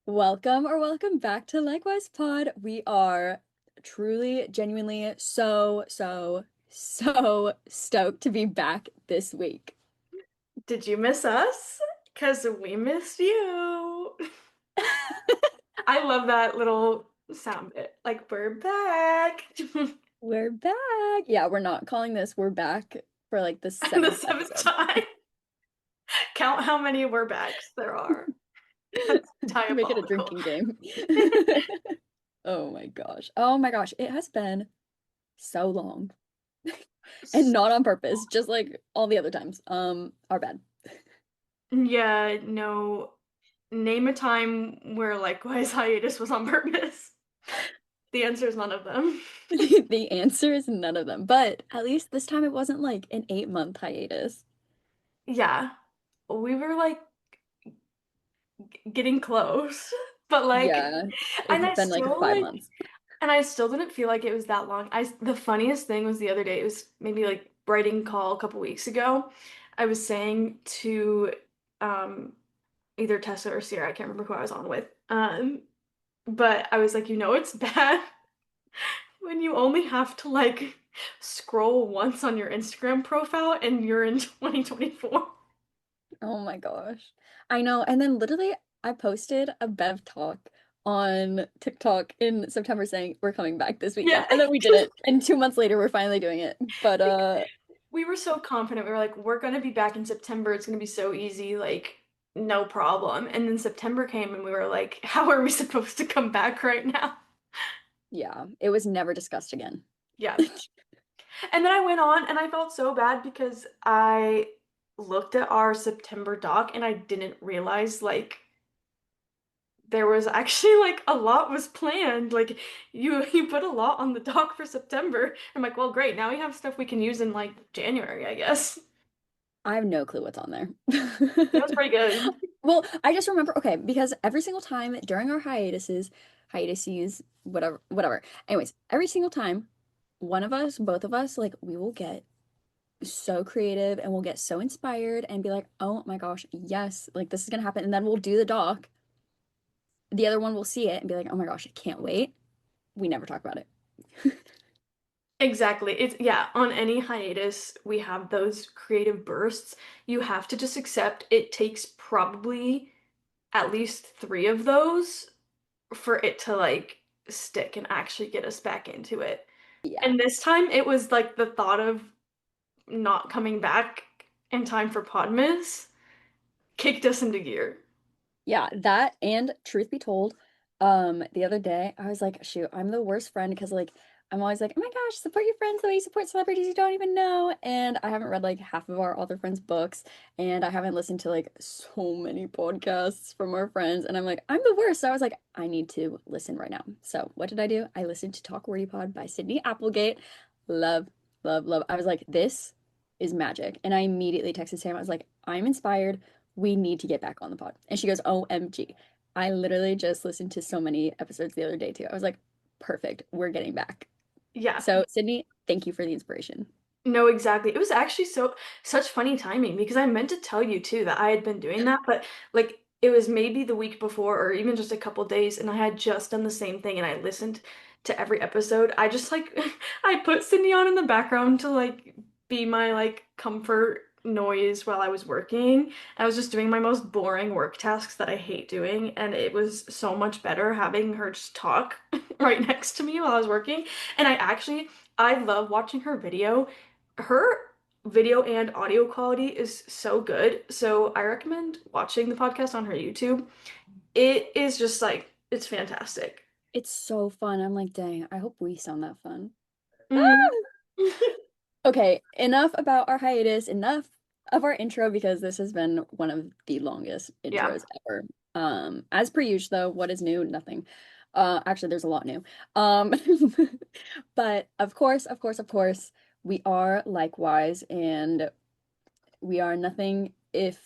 Welcome back to Likewise Pod. We are truly, genuinely so stoked to be back this week. Did you miss us? Because we missed you. I love that little sound bit. Like, we're back. We're back. Yeah, we're not calling this We're Back for like the The seventh seventh episode. time. Count how many we're backs there are. That's Make it a diabolical. drinking game. Oh my gosh. Oh my gosh. It has been so long. And not on purpose, just like all the other times. Our bad. Yeah, no. Name a time where likewise hiatus was on purpose. The answer is none of them. The answer is none of them. But at least this time it wasn't like an 8-month hiatus. Yeah, we were like getting close. But like, Yeah, it and had I been like still 5 months. And I still didn't feel like it was that long. The funniest thing was the other day, it was maybe like writing call a couple weeks ago. I was saying to um either Tessa or Sierra, I can't remember who I was on with. But I was like, it's bad when you only have to like scroll once on your Instagram profile and you're in 2024. Oh my gosh. I know. And then literally I posted a Bev talk on TikTok in September saying we're coming back this Yeah, weekend. And then we did it. And 2 months later we're finally doing it. But we were so confident. We were like, we're gonna be back in September. It's gonna be so easy, like no problem. And then September came and we were like, how are we supposed to come back right now? yeah, it was never discussed again. Yeah. And then I went on and I felt so bad because I looked at our September doc and I didn't realize like there was actually like a lot was planned. Like you put a lot on the doc for September. I'm like, well, great. Now we have stuff we can use in like January, I guess. I have no clue what's on there. That was pretty good. Well, I just remember, okay, because every single time during our hiatuses, whatever. Anyways, every single time, one of us, both of us, like we will get so creative and we'll get so inspired and be like, oh my gosh, yes, like this is gonna happen. And then we'll do the doc. The other one will see it and be like, oh my gosh, I can't wait. We never talk about it. Exactly. It's yeah, on any hiatus, we have those creative bursts. You have to just accept it takes probably at least three of those for it to like stick and actually get us back into it. Yeah. And this time it was like the thought of not coming back in time for PODMAS kicked us into gear. Yeah, that and truth be told, the other day I was like, shoot, I'm the worst friend because like I'm always like, oh my gosh, support your friends the way you support celebrities you don't even know. And I haven't read like half of our other friends' books, and I haven't listened to like so many podcasts from our friends, and I'm like, I'm the worst. So I was like, I need to listen right now. So what did I do? I listened to Talk Wordy Pod by Sydney Applegate. Love, love. I was like, this is magic. And I immediately texted Sam. I was like, I'm inspired. We need to get back on the pod. And she goes, OMG. I literally just listened to so many episodes the other day too. I was like, perfect. We're getting back. Yeah, So, Sydney, thank you for the inspiration. no, exactly. It was actually such funny timing because I meant to tell you too that I had been doing that, but like it was maybe the week before or even just a couple days and I had just done the same thing and I listened to every episode. I just like I put Sydney on in the background to like be my like comfort noise while I was working. I was just doing my most boring work tasks that I hate doing and it was so much better having her just talk right next to me while I was working. And I love watching her video and audio quality is so good. So I recommend watching the podcast on her YouTube. It is just like, it's fantastic. It's so fun. I'm like, dang, I hope we sound that fun. Mm. Okay, enough about our hiatus, enough of our intro because this has been one of the longest Yeah. intros ever. As per usual though, what is new? Nothing. Actually there's a lot new. But of course, we are likewise and we are nothing if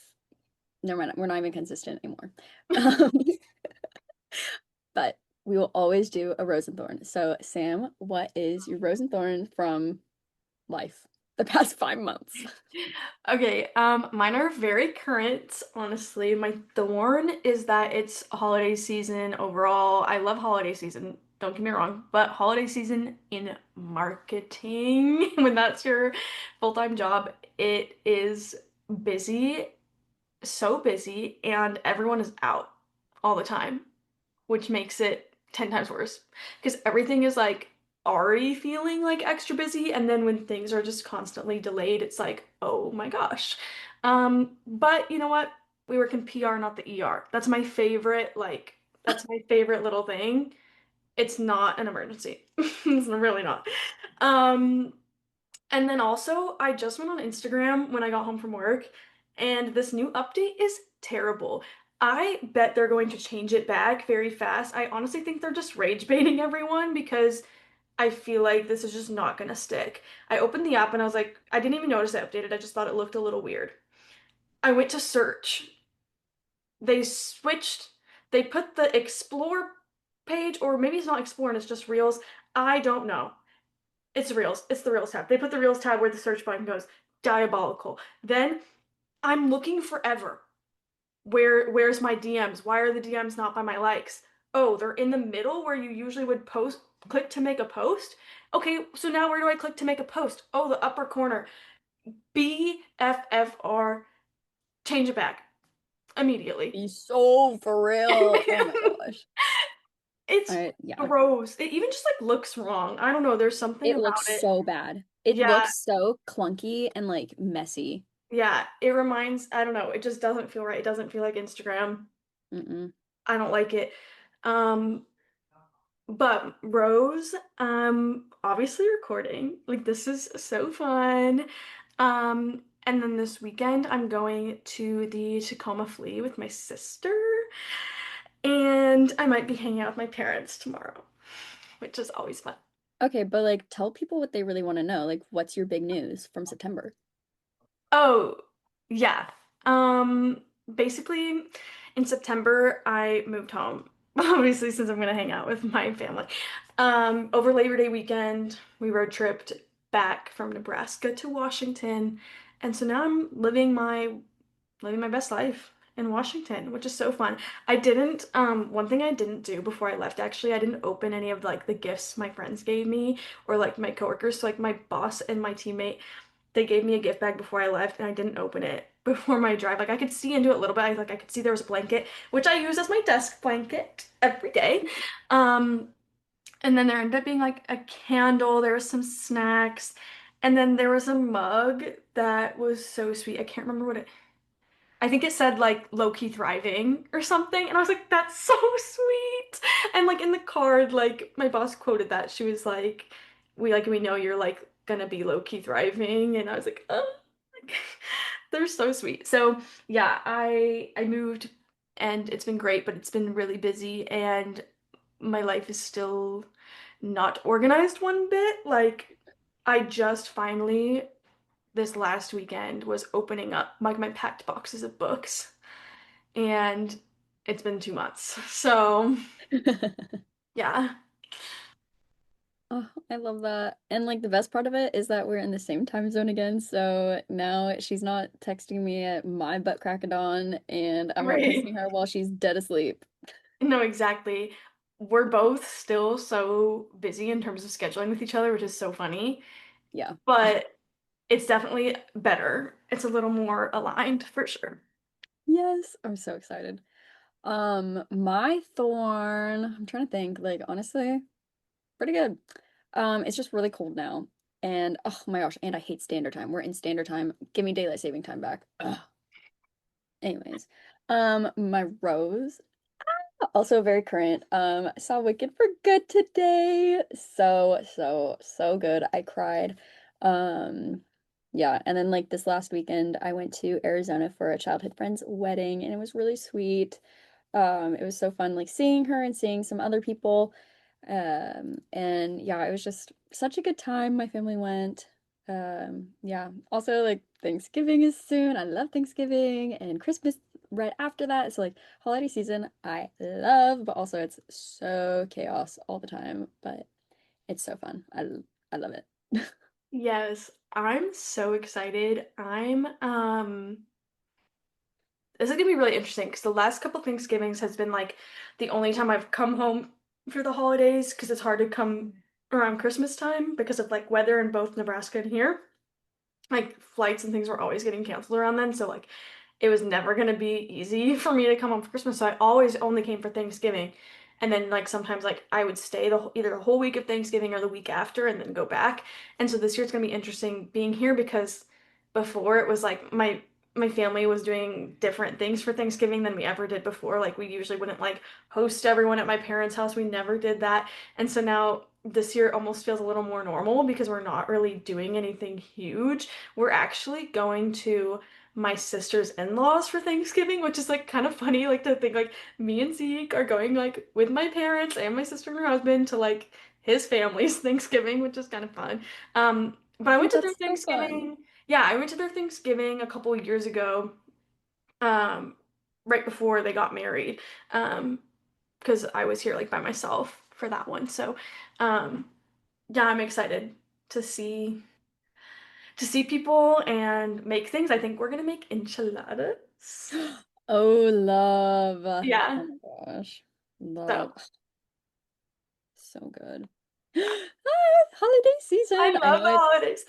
never mind, we're not even consistent anymore. Um, but we will always do a rose and thorn. So Sam, what is your rose and thorn from life? the past 5 months? Okay, mine are very current, honestly. My thorn is that it's holiday season overall. I love holiday season, don't get me wrong, but holiday season in marketing, when that's your full-time job, it is busy, so busy, and everyone is out all the time, which makes it 10 times worse. Because everything is like already feeling like extra busy, and then when things are just constantly delayed, it's like, oh my gosh. But you know what? We work in PR, not the ER. That's my favorite little thing. It's not an emergency. It's really not. Um, and then also, I just went on Instagram when I got home from work, and this new update is terrible. I bet they're going to change it back very fast. I honestly think they're just rage baiting everyone because I feel like this is just not going to stick. I opened the app and I was like, I didn't even notice it updated. I just thought it looked a little weird. I went to search. They switched, they put the explore page, or maybe it's not explore and it's just reels. I don't know. It's Reels. It's the Reels tab. They put the Reels tab where the search button goes. Diabolical. Then I'm looking forever. Where's my DMs? Why are the DMs not by my likes? Oh, they're in the middle where you usually would post click to make a post. Okay, so now where do I click to make a post? Oh, the upper corner. BFFR. Change it back immediately. Be so for real. Oh my gosh. It's Yeah. gross. It even just like looks wrong. I don't know. There's something It looks about it. so bad. It Yeah, looks so clunky and like messy. yeah, it reminds, I don't know, it just doesn't feel right. It doesn't feel like Instagram. Mm-mm. I don't like it. Um, but Rose, obviously recording. Like this is so fun. And then this weekend I'm going to the Tacoma Flea with my sister, and I might be hanging out with my parents tomorrow, which is always fun. Okay, but like tell people what they really want to know. Like, what's your big news from September? Oh, yeah. Basically, in September, I moved home. Obviously, since I'm gonna hang out with my family. Over Labor Day weekend, we road tripped back from Nebraska to Washington, and so now I'm living my best life in Washington, which is so fun. One thing I didn't do before I left, actually, I didn't open any of like the gifts my friends gave me or like my coworkers. So like my boss and my teammate, they gave me a gift bag before I left and I didn't open it before my drive. Like I could see into it a little bit. I could see there was a blanket, which I use as my desk blanket every day. Um, and then there ended up being like a candle, there was some snacks, and then there was a mug that was so sweet. I can't remember what it I think it said like low key thriving or something. And I was like, that's so sweet. And like in the card, like my boss quoted that. She was like, we know you're like gonna be low key thriving. And I was like, oh, like, they're so sweet. So yeah, I moved and it's been great, but it's been really busy and my life is still not organized one bit. Like I just finally this last weekend was opening up like my packed boxes of books, and it's been 2 months. So yeah. Oh, I love that. And like the best part of it is that we're in the same time zone again. So now she's not texting me at my butt crack of dawn and I'm not Right. texting her while she's dead asleep. No, exactly. We're both still so busy in terms of scheduling with each other, which is so funny, Yeah. but it's definitely better. It's a little more aligned for sure. Yes, I'm so excited. My thorn, I'm trying to think, like honestly, pretty good. It's just really cold now. And oh my gosh, and I hate standard time. We're in standard time. Give me daylight saving time back. Ugh. Anyways, my rose, also very current. I saw Wicked for Good today. So good. I cried. Um, yeah, and then like this last weekend, I went to Arizona for a childhood friend's wedding, and it was really sweet. It was so fun, like seeing her and seeing some other people. And yeah, it was just such a good time. My family went. Yeah. Also, like Thanksgiving is soon. I love Thanksgiving and Christmas right after that. So like holiday season, I love, but also it's so chaos all the time. But it's so fun. I love it. Yes, I'm so excited. This is gonna be really interesting because the last couple Thanksgivings has been like the only time I've come home for the holidays because it's hard to come around Christmas time because of like weather in both Nebraska and here. Like flights and things were always getting canceled around then, so like it was never gonna be easy for me to come home for Christmas. So I always only came for Thanksgiving. And then like sometimes like I would stay either the whole week of Thanksgiving or the week after and then go back. And so this year it's gonna be interesting being here because before it was like my family was doing different things for Thanksgiving than we ever did before. Like we usually wouldn't like host everyone at my parents' house. We never did that. And so now this year almost feels a little more normal because we're not really doing anything huge. We're actually going to my sister's in-laws for Thanksgiving, which is like kind of funny, like to think like me and Zeke are going like with my parents and my sister and her husband to like his family's Thanksgiving, which is kind of fun. But I Oh, went to their that's so fun. Thanksgiving. Yeah, I went to their Thanksgiving a couple of years ago, um, right before they got married, because I was here like by myself for that one. So, yeah, I'm excited to see people and make things. I think we're gonna make enchiladas. Oh, love. Yeah. Oh my gosh. So Love. So good. Holiday I season. I love know the it's holidays.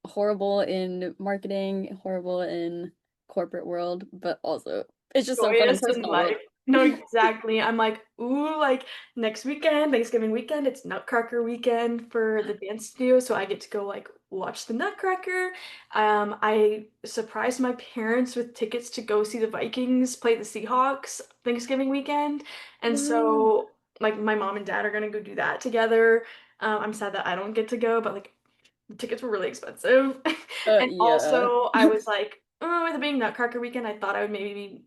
horrible in marketing, horrible in corporate world, but also it's just so fun in Joyous in personal world. life. No, exactly. I'm like, ooh, like next weekend, Thanksgiving weekend, it's Nutcracker weekend for the dance studio, so I get to go like watch the Nutcracker. I surprised my parents with tickets to go see the Vikings play the Seahawks Thanksgiving weekend, and Wow. so like my mom and dad are gonna go do that together. I'm sad that I don't get to go, but like the tickets were really expensive. And Yeah. also, I was like, oh, with it being Nutcracker weekend, I thought I would maybe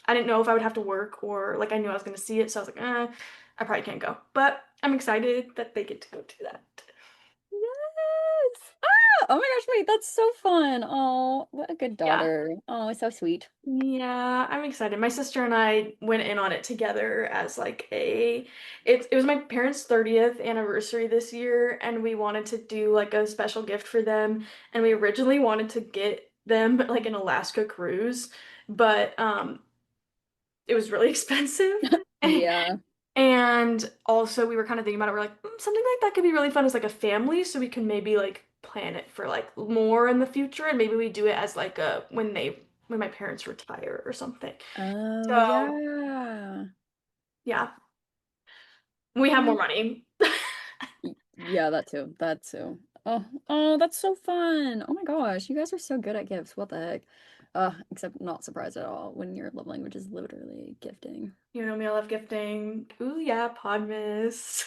I didn't know if I would have to work or like I knew I was going to see it. So I was like, I probably can't go. But I'm excited that they get to go do that. Yes. Ah! Oh my gosh, wait, that's so fun. Oh, what a good Yeah. daughter. Oh, it's so sweet. Yeah, I'm excited. My sister and I went in on it together as like it was my parents' 30th anniversary this year, and we wanted to do like a special gift for them. And we originally wanted to get them like an Alaska cruise, but it was really expensive. Yeah. And also we were kind of thinking about it. We're like, something like that could be really fun as like a family, so we can maybe like plan it for like more in the future, and maybe we do it as like a when my parents retire or something. Oh, So yeah. yeah, we have more Oh, money. yeah, that too. That too. Oh, oh, that's so fun. Oh my gosh, you guys are so good at gifts. What the heck? Except not surprised at all when your love language is literally gifting. You know me, I love gifting. Ooh yeah, PODMAS.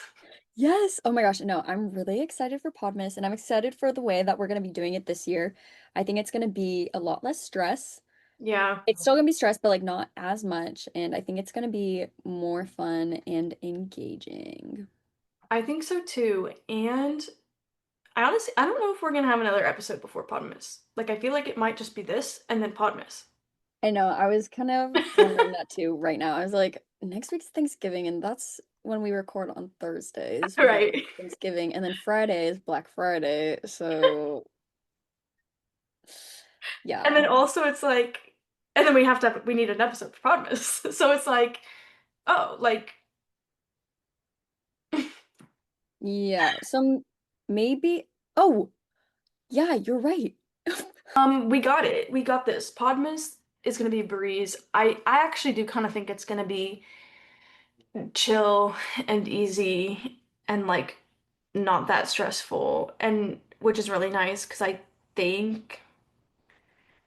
Yes. Oh my gosh. No, I'm really excited for Podmas and I'm excited for the way that we're going to be doing it this year. I think it's going to be a lot less stress. Yeah, It's still going to be stress, but like not as much. And I think it's going to be more fun and engaging. I think so too. And I don't know if we're gonna have another episode before PODMAS. Like I feel like it might just be this and then PODMAS. I know. I was kind of wondering that too right now. I was like, next week's Thanksgiving, and that's when we record on Thursdays because that Right. week is Thanksgiving. And then Friday is Black Friday. So, And then yeah. also it's like, and then we need an episode for Podmas. So it's like, oh, like, Yeah. So maybe. Oh, yeah, you're right. we got it. We got this. Podmas is gonna be a breeze. I actually do kind of think it's gonna be chill and easy and like not that stressful, and which is really nice because I think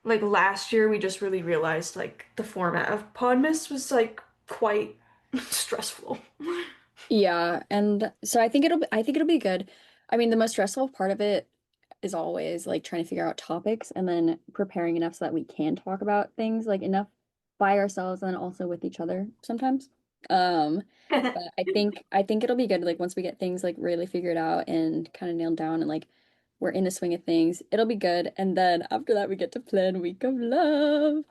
like last year we just really realized like the format of Podmas was like quite stressful. Yeah, and so I think it'll be good. I mean, the most stressful part of it is always like trying to figure out topics and then preparing enough so that we can talk about things like enough by ourselves and then also with each other sometimes. Um, but I think it'll be good like once we get things like really figured out and kind of nailed down and like we're in the swing of things, it'll be good. And then after that we get to plan Week of Love.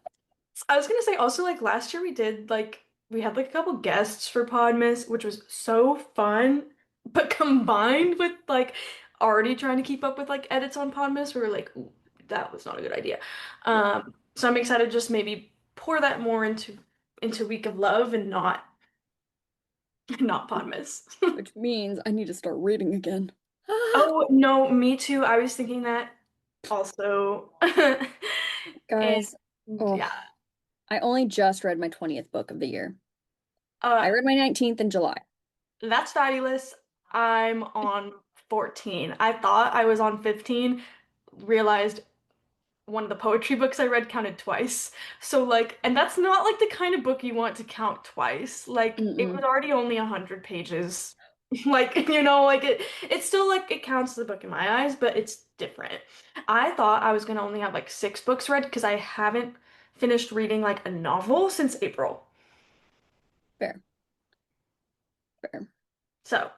I was gonna say also like last year we did like we had like a couple guests for Podmas, which was so fun, but combined with like already trying to keep up with like edits on PODMAS, we were like, ooh, that was not a good idea. Yeah. So I'm excited to just maybe pour that more into Week of Love and not not PODMAS. Which means I need to start reading again. Oh no, me too. I was thinking that also. And Guys, oh, yeah. I only just read my 20th book of the year. I Uh read my 19th in July. that's fabulous. I'm on 14. I thought I was on 15, realized one of the poetry books I read counted twice. So like, and that's not like the kind of book you want to count twice. Like it was Mm-mm. already only 100 pages. Like, like it's still like it counts as a book in my eyes, but it's different. I thought I was gonna only have like 6 books read because I haven't finished reading like a novel since April. Fair, fair. So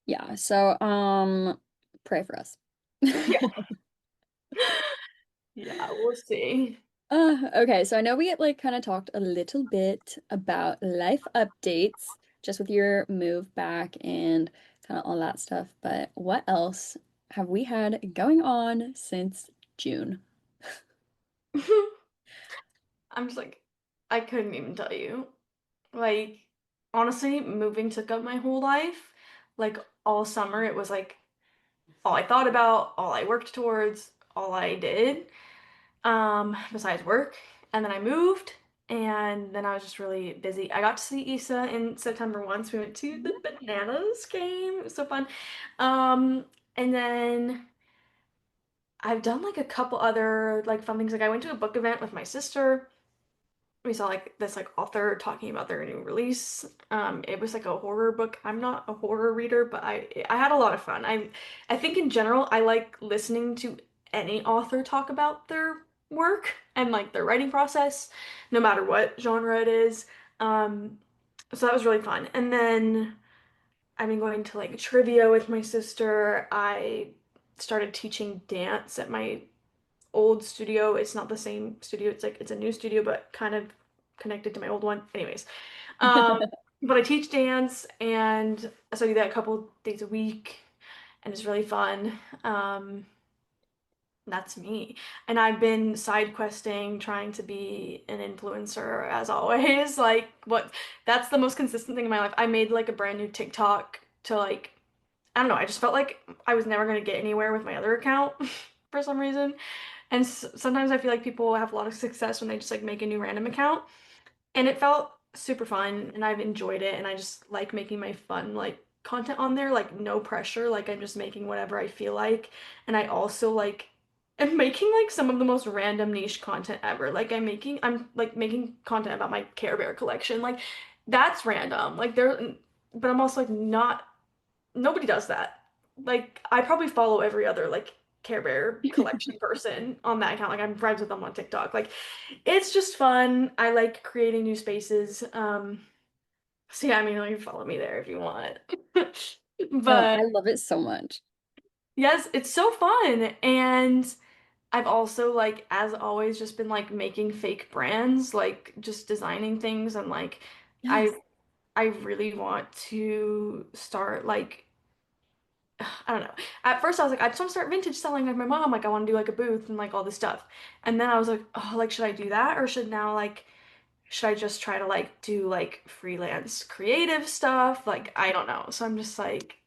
Yeah, so pray for us. yeah. Yeah, we'll see. Okay, so I know we like kind of talked a little bit about life updates just with your move back and kind of all that stuff, but what else have we had going on since June? I'm just like, I couldn't even tell you. Like, honestly, moving took up my whole life. Like, all summer, it was like all I thought about, all I worked towards, all I did, besides work. And then I moved, and then I was just really busy. I got to see Issa in September once. We went to the Bananas game. It was so fun. And then I've done like a couple other like fun things. Like I went to a book event with my sister. We saw like this like author talking about their new release. It was like a horror book. I'm not a horror reader, but I had a lot of fun. I think in general I like listening to any author talk about their work and like their writing process, no matter what genre it is. Um, so that was really fun. And then I've been going to like trivia with my sister. I started teaching dance at my old studio. It's not the same studio. It's like it's a new studio, but kind of connected to my old one. Anyways, um, but I teach dance, and so I do that a couple days a week, and it's really fun. That's me. And I've been side questing, trying to be an influencer as always. Like what that's the most consistent thing in my life. I made like a brand new TikTok to like I don't know, I just felt like I was never gonna get anywhere with my other account for some reason. And sometimes I feel like people have a lot of success when they just like make a new random account. And it felt super fun and I've enjoyed it and I just like making my fun like content on there, like no pressure, like I'm just making whatever I feel like. And I also like am making like some of the most random niche content ever. Like I'm like making content about my Care Bear collection. Like that's random. Like there but I'm also like not nobody does that. Like I probably follow every other like Care Bear collection person on that account. Like I'm friends with them on TikTok. Like it's just fun. I like creating new spaces. So yeah, I mean, you can follow me there if you want. No, But I love it so much. yes, it's so fun. And I've also like, as always, just been like making fake brands, like just designing things and like I Yes. I really want to start like I don't know. At first I was like, I just want to start vintage selling like my mom, like I want to do like a booth and like all this stuff. And then I was like, oh, like should I do that or should I just try to like do like freelance creative stuff? Like I don't know. So I'm just like,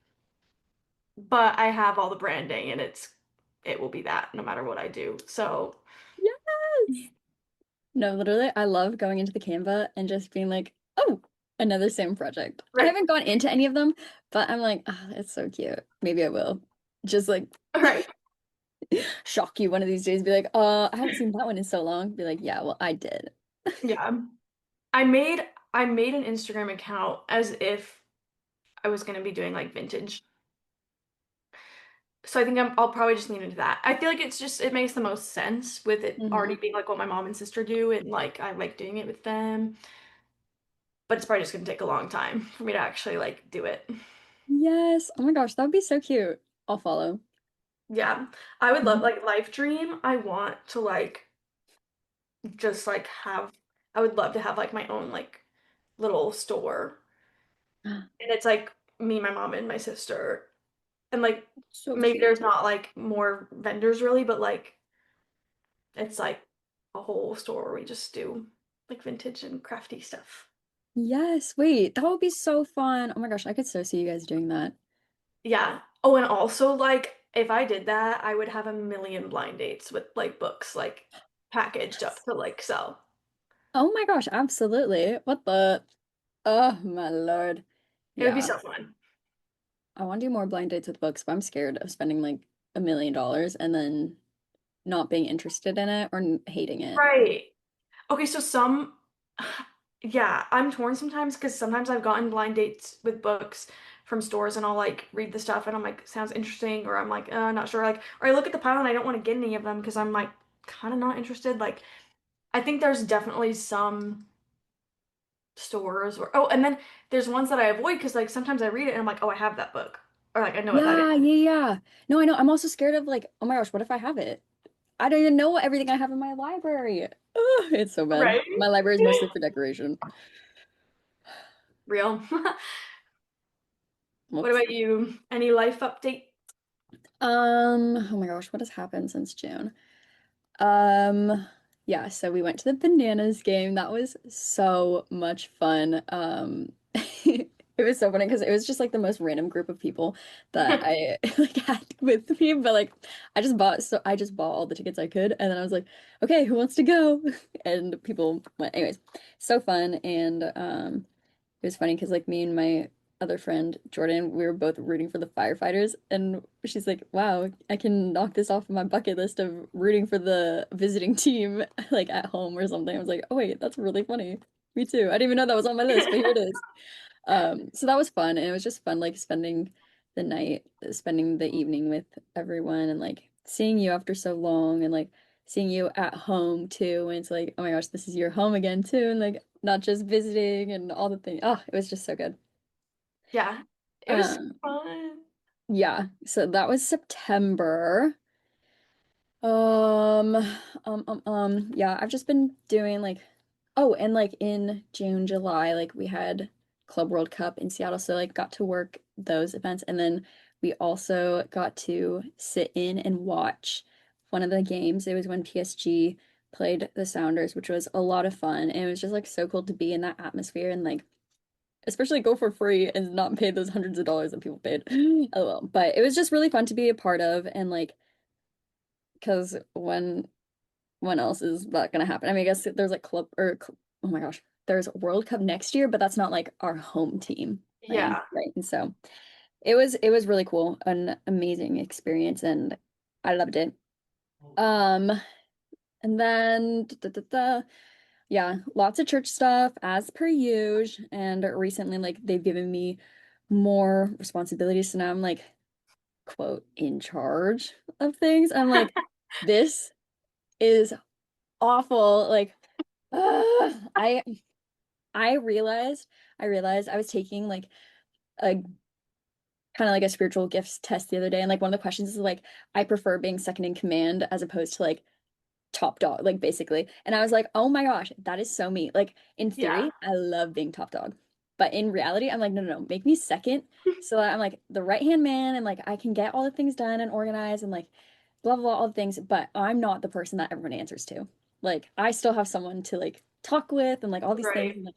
but I have all the branding and it will be that no matter what I do. So Yes. No, literally, I love going into the Canva and just being like, oh, another Sim project. I right. haven't gone into any of them, but I'm like, oh, it's so cute. Maybe I will. Just like All right. shock you one of these days, be like, I haven't seen that one in so long. Be like, yeah, well, I did. Yeah. I made an Instagram account as if I was gonna be doing like vintage. So I think I'll probably just lean into that. I feel like it makes the most sense with it already Hmm. being like what my mom and sister do and like I like doing it with them. But it's probably just gonna take a long time for me to actually like do it. Yes. Oh my gosh, that would be so cute. I'll follow. Yeah. I would love Mhm. like life dream. I want to like just like have I would love to have like my own like little store. And it's like me, my mom, and my sister. And like So maybe cute. there's not like more vendors really, but like it's like a whole store where we just do like vintage and crafty stuff. Yes, wait, that would be so fun. Oh my gosh, I could so see you guys doing that. Yeah. Oh, and also like if I did that, I would have a million blind dates with like books like packaged up Yes. to like sell. Oh my gosh, absolutely. What the? Oh my Lord. It would be Yeah. so fun. I want to do more blind dates with books, but I'm scared of spending like $1 million and then not being interested in it or hating it. Right. Okay, so some, yeah, I'm torn sometimes because sometimes I've gotten blind dates with books from stores and I'll like read the stuff and I'm like, sounds interesting, or I'm like, not sure. Like, or I look at the pile and I don't want to get any of them because I'm like, kind of not interested. Like, I think there's definitely some stores or, oh, and then there's ones that I avoid because like sometimes I read it and I'm like, oh, I have that book. Or like, I know what that is. Yeah, yeah, yeah. No, I know. I'm also scared of like, oh my gosh, what if I have it? I don't even know everything I have in my library. Ugh, it's so bad. Right? My library is mostly for decoration. Real. What Whoops. about you? Any life update? Oh my gosh, what has happened since June? Um, yeah, so we went to the bananas game. That was so much fun. It was so funny because it was just like the most random group of people that I like had with me, but like I just bought all the tickets I could, and then I was like, okay, who wants to go? And people went. Anyways, so fun, and it was funny because like me and my other friend Jordan, we were both rooting for the firefighters, and she's like, "Wow, I can knock this off of my bucket list of rooting for the visiting team like at home or something." I was like, "Oh wait, that's really funny." Me too. I didn't even know that was on my list, but here it is. So that was fun, and it was just fun like spending the night, spending the evening with everyone, and like seeing you after so long, and like seeing you at home too. And it's like, oh my gosh, this is your home again too, and like not just visiting and all the things. Oh, it was just so good. Yeah, it was Um, fun. yeah. So that was September. Um, yeah, I've just been doing like, oh, and like in June, July, like we had Club World Cup in Seattle, so like got to work those events, and then we also got to sit in and watch one of the games. It was when PSG played the Sounders, which was a lot of fun, and it was just like so cool to be in that atmosphere and like especially go for free and not pay those hundreds of dollars that people paid. LOL. But it was just really fun to be a part of and like because when else is that gonna happen? I mean, I guess there's like oh my gosh, there's World Cup next year, but that's not like our home team playing, Yeah. right? And so it was really cool, an amazing experience, and I loved it. Um, and then yeah, lots of church stuff as per usual. And recently, like they've given me more responsibilities, so now I'm like quote in charge of things. I'm like, this is awful. Like, I realized I was taking like a kind of like a spiritual gifts test the other day, and like one of the questions is like, I prefer being second in command as opposed to like top dog, like basically. And I was like, oh my gosh, that is so me. Like in Yeah. theory, I love being top dog. But in reality, I'm like, no, no, no, make me second. So that I'm like the right hand man and like I can get all the things done and organized and like blah, blah, blah, all the things. But I'm not the person that everyone answers to. Like I still have someone to like talk with and like all these things. Right. And, like,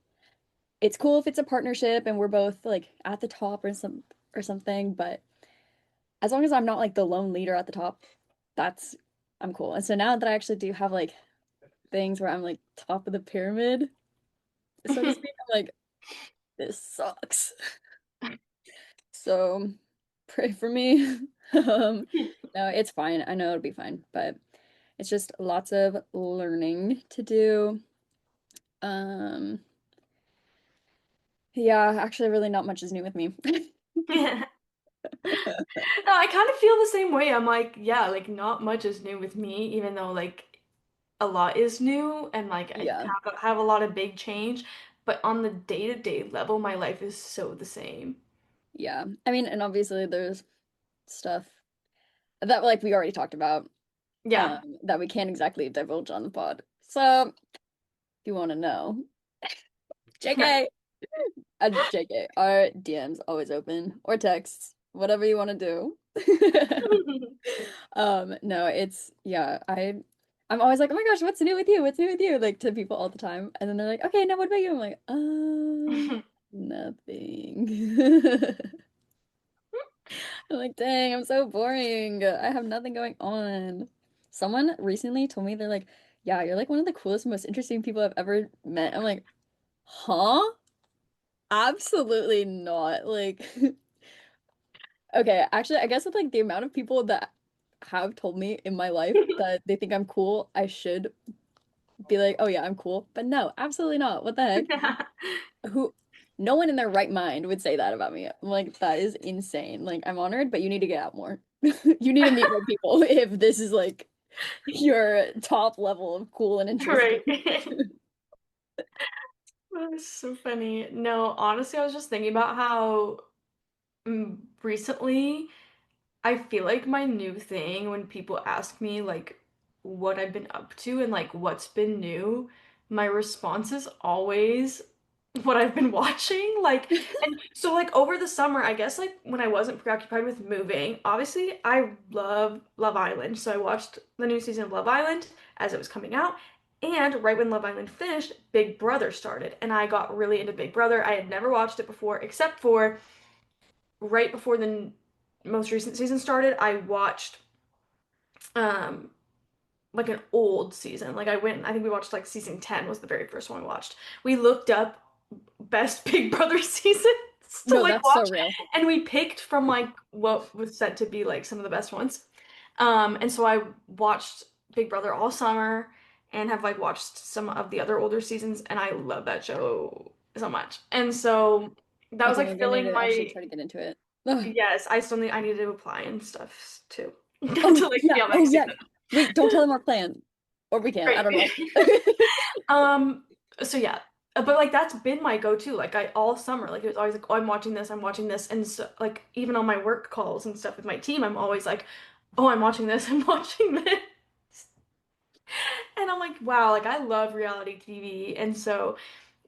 it's cool if it's a partnership and we're both like at the top or something. But as long as I'm not like the lone leader at the top, that's I'm cool. And so now that I actually do have like things where I'm like top of the pyramid, so to speak. I'm like, this sucks. So pray for me. No, it's fine. I know it'll be fine, but it's just lots of learning to do. Um, yeah, actually really not much is new with me. Yeah. No, I kind of feel the same way. I'm like, yeah, like not much is new with me, even though like a lot is new and like I Yeah, have a lot of big change. But on the day-to-day level, my life is so the same. yeah. I mean, and obviously there's stuff that like we already talked about, Yeah. that we can't exactly divulge on the pod. So if you want to know, Right. JK. JK, our DM's always open or texts. whatever you want to do. No, it's yeah, I'm always like, oh my gosh, what's new with you? What's new with you? Like to people all the time. And then they're like, okay, now what about you? I'm like, nothing. I'm like, dang, I'm so boring. I have nothing going on. Someone recently told me they're like, yeah, you're like one of the coolest, most interesting people I've ever met. I'm like, huh? Absolutely not. Like, okay, actually, I guess with like the amount of people that have told me in my life that they think I'm cool, I should be like, oh yeah, I'm cool. But no, absolutely not. What the heck? Yeah. Who, no one in their right mind would say that about me. I'm like, that is insane. Like, I'm honored, but you need to get out more. You need to meet more people if this is like your top level of cool and interesting. Right. That's so funny. No, honestly, I was just thinking about how recently I feel like my new thing when people ask me like what I've been up to and like what's been new, my response is always what I've been watching. Like, and so like over the summer, I guess like when I wasn't preoccupied with moving, obviously I love Love Island. So I watched the new season of Love Island as it was coming out. And right when Love Island finished, Big Brother started. And I got really into Big Brother. I had never watched it before, except for right before the most recent season started, I watched um like an old season. Like I think we watched like season 10 was the very first one we watched. We looked up best Big Brother seasons to No, like that's so watch real. and we picked from like what was said to be like some of the best ones. And so I watched Big Brother all summer and have like watched some of the other older seasons and I love that show so much. And so that was Okay, like maybe I need filling to actually my try to get into it. Ugh. yes, I need to apply and stuff too Oh to like yeah, be on oh next yeah. season. Wait, don't tell them our plan. Or we can, I Great. don't know. Um, so yeah, but like that's been my go-to. Like I all summer, like it was always like, oh, I'm watching this, and so like even on my work calls and stuff with my team, I'm always like, oh, I'm watching this, I'm watching this, and I'm like, wow, like I love reality TV, and so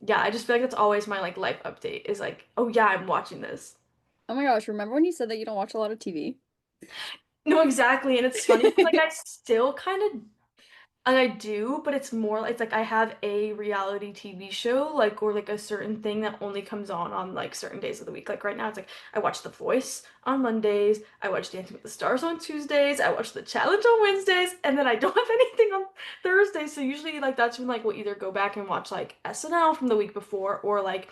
yeah, I just feel like that's always my like life update is like, oh yeah, I'm watching this. Oh my gosh, remember when you said that you don't watch a lot of TV? No, exactly, and it's funny because like I still kind of and I do, but it's like I have a reality TV show, like or like a certain thing that only comes on like certain days of the week. Like right now, it's like I watch The Voice on Mondays, I watch Dancing with the Stars on Tuesdays, I watch The Challenge on Wednesdays, and then I don't have anything on Thursdays. So usually, like that's when like we'll either go back and watch like SNL from the week before, or like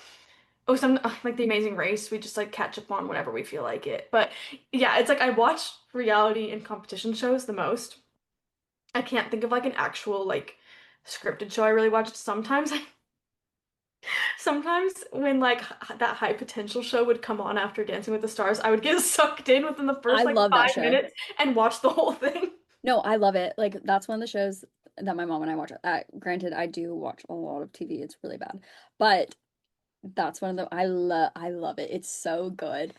oh some like The Amazing Race. We just like catch up on whenever we feel like it. But yeah, it's like I watch reality and competition shows the most. I can't think of like an actual like scripted show I really watched. Sometimes when like that high potential show would come on after Dancing with the Stars, I would get sucked in within the I first like love that five show. minutes and watch the whole thing. No, I love it. Like that's one of the shows that my mom and I watch. Granted, I do watch a lot of TV. It's really bad. But that's one of the I love it. It's so good.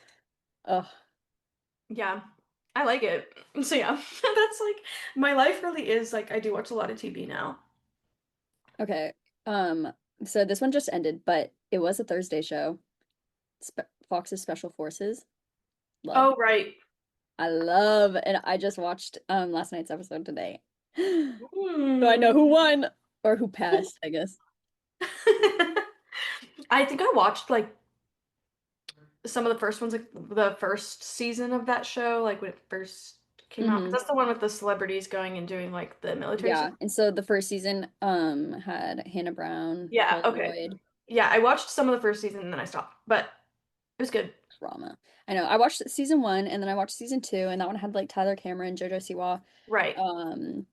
Ugh. Yeah, I like it. So yeah, that's like my life really is like I do watch a lot of TV now. Okay. Um, so this one just ended, but it was a Thursday show. Fox's Special Forces. Love. Oh, right. I love, and I just watched last night's episode today. So I know Hmm. who won or who passed, I guess. I think I watched like some of the first ones, like the first season of that show, like when it first came out. 'Cause Hmm. that's the one with the celebrities going and doing like the military stuff. Yeah. And so the first season had Hannah Brown, Yeah, Charlotte okay. Lloyd, Yeah, I watched some of the first season and then I stopped, but it was good. drama. I know. I watched season one and then I watched season two, and that one had like Tyler Cameron, JoJo Siwa, Right. um,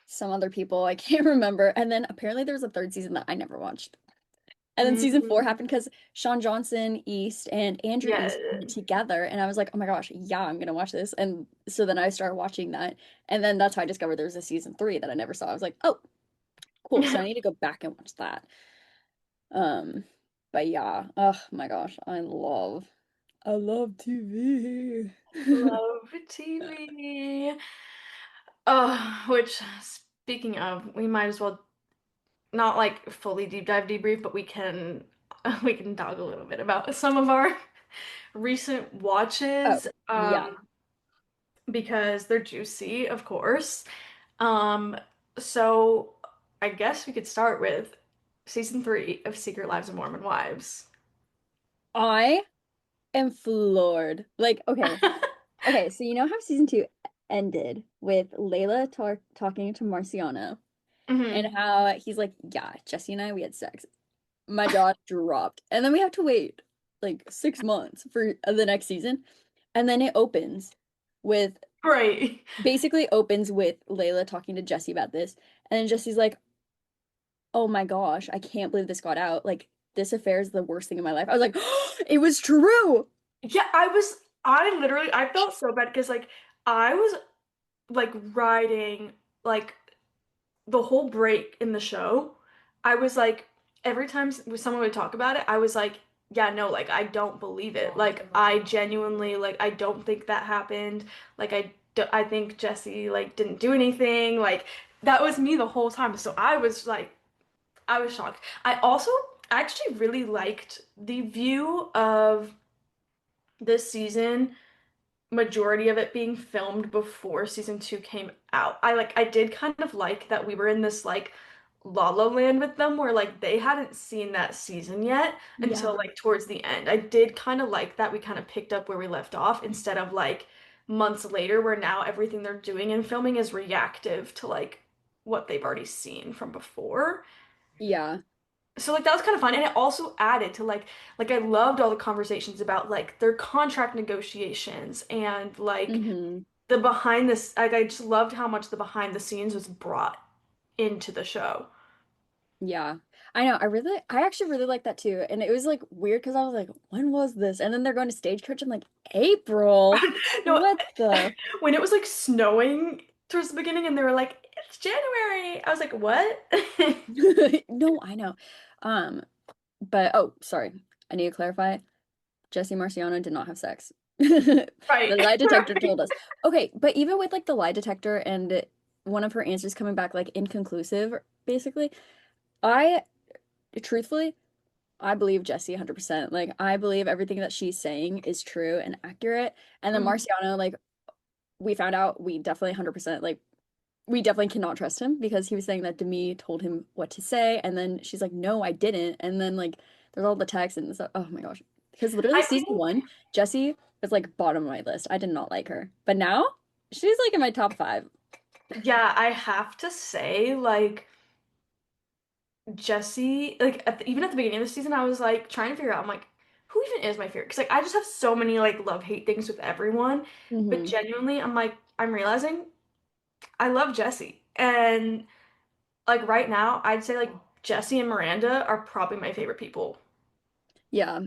some other people I can't remember. And then apparently there was a third season that I never watched. And then season four Mm, happened because Sean Johnson East and Andrew yeah. East did it together. And I was like, oh my gosh, yeah, I'm gonna watch this. And so then I started watching that. And then that's how I discovered there was a season three that I never saw. I was like, oh, cool. So I need to go back and watch that. Um, but yeah, oh my gosh, I love TV. Love TV. Oh, which speaking of, we might as well not like fully deep dive debrief, but we can we can talk a little bit about some of our recent Oh, watches, yeah. because they're juicy, of course. Um, so I guess we could start with season 3 of Secret Lives of Mormon Wives. I am floored. Like, okay. Okay, so you know how season two ended with Layla talking to Marciano and Hmm. how he's like, yeah, Jesse and I, we had sex. My jaw dropped. And then we have to wait like 6 months for the next season. And then it with Right. basically opens with Layla talking to Jesse about this. And then Jesse's like, oh my gosh, I can't believe this got out. Like, this affair is the worst thing in my life. I was like, it was true. Yeah, I literally, I felt so bad because, like, I was, like, riding, like, the whole break in the show. I was like, every time someone would talk about it, I was like, yeah, no, like, I don't believe it. Like, I genuinely, like, I don't think that happened. Like, I think Jesse, like, didn't do anything. Like, that was me the whole time. So I was like, I was shocked. I actually really liked the view of this season, majority of it being filmed before season 2 came out. I did kind of like that we were in this like La La Land with them where like they hadn't seen that season yet until Yeah. like towards the end. I did kind of like that we kind of picked up where we left off instead of like months later where now everything they're doing in filming is reactive to like what they've already seen from before. Yeah. So like that was kind of fun, and it also added to like I loved all the conversations about like their contract negotiations and like Hmm. the behind this, like I just loved how much the behind the scenes was brought into the show. Yeah. I know. I actually really like that too. And it was like weird because I was like, when was this? And then they're going to Stagecoach. I'm like, April. No, What the? when it was like snowing towards the beginning and they were like, it's January. I was like, what? No, I know. Um, but oh, sorry. I need to clarify. Jesse Marciano did not have sex. The Right. lie detector Right. told us. Okay, but even with like the lie detector and one of her answers coming back like inconclusive, basically, I truthfully I believe Jessie 100%. Like, I believe everything that she's saying is true and accurate. And then Mhm. Marciano, like, we found out we definitely 100%, like, we definitely cannot trust him because he was saying that Demi told him what to say. And then she's like, no, I didn't. And then, like, there's all the text and stuff. Oh my gosh. Because literally, I season think, one, Jessie was like bottom of my list. I did not like her. But now she's like in my top five. yeah, I have to say, like, Jesse, like even at the beginning of the season, I was like trying to figure out, I'm like, who even is my favorite? Because like I just have so many like love-hate things with everyone. But Hmm. genuinely, I'm like, I'm realizing I love Jesse. And like right now, I'd say like Jesse and Miranda are probably my favorite people. Yeah.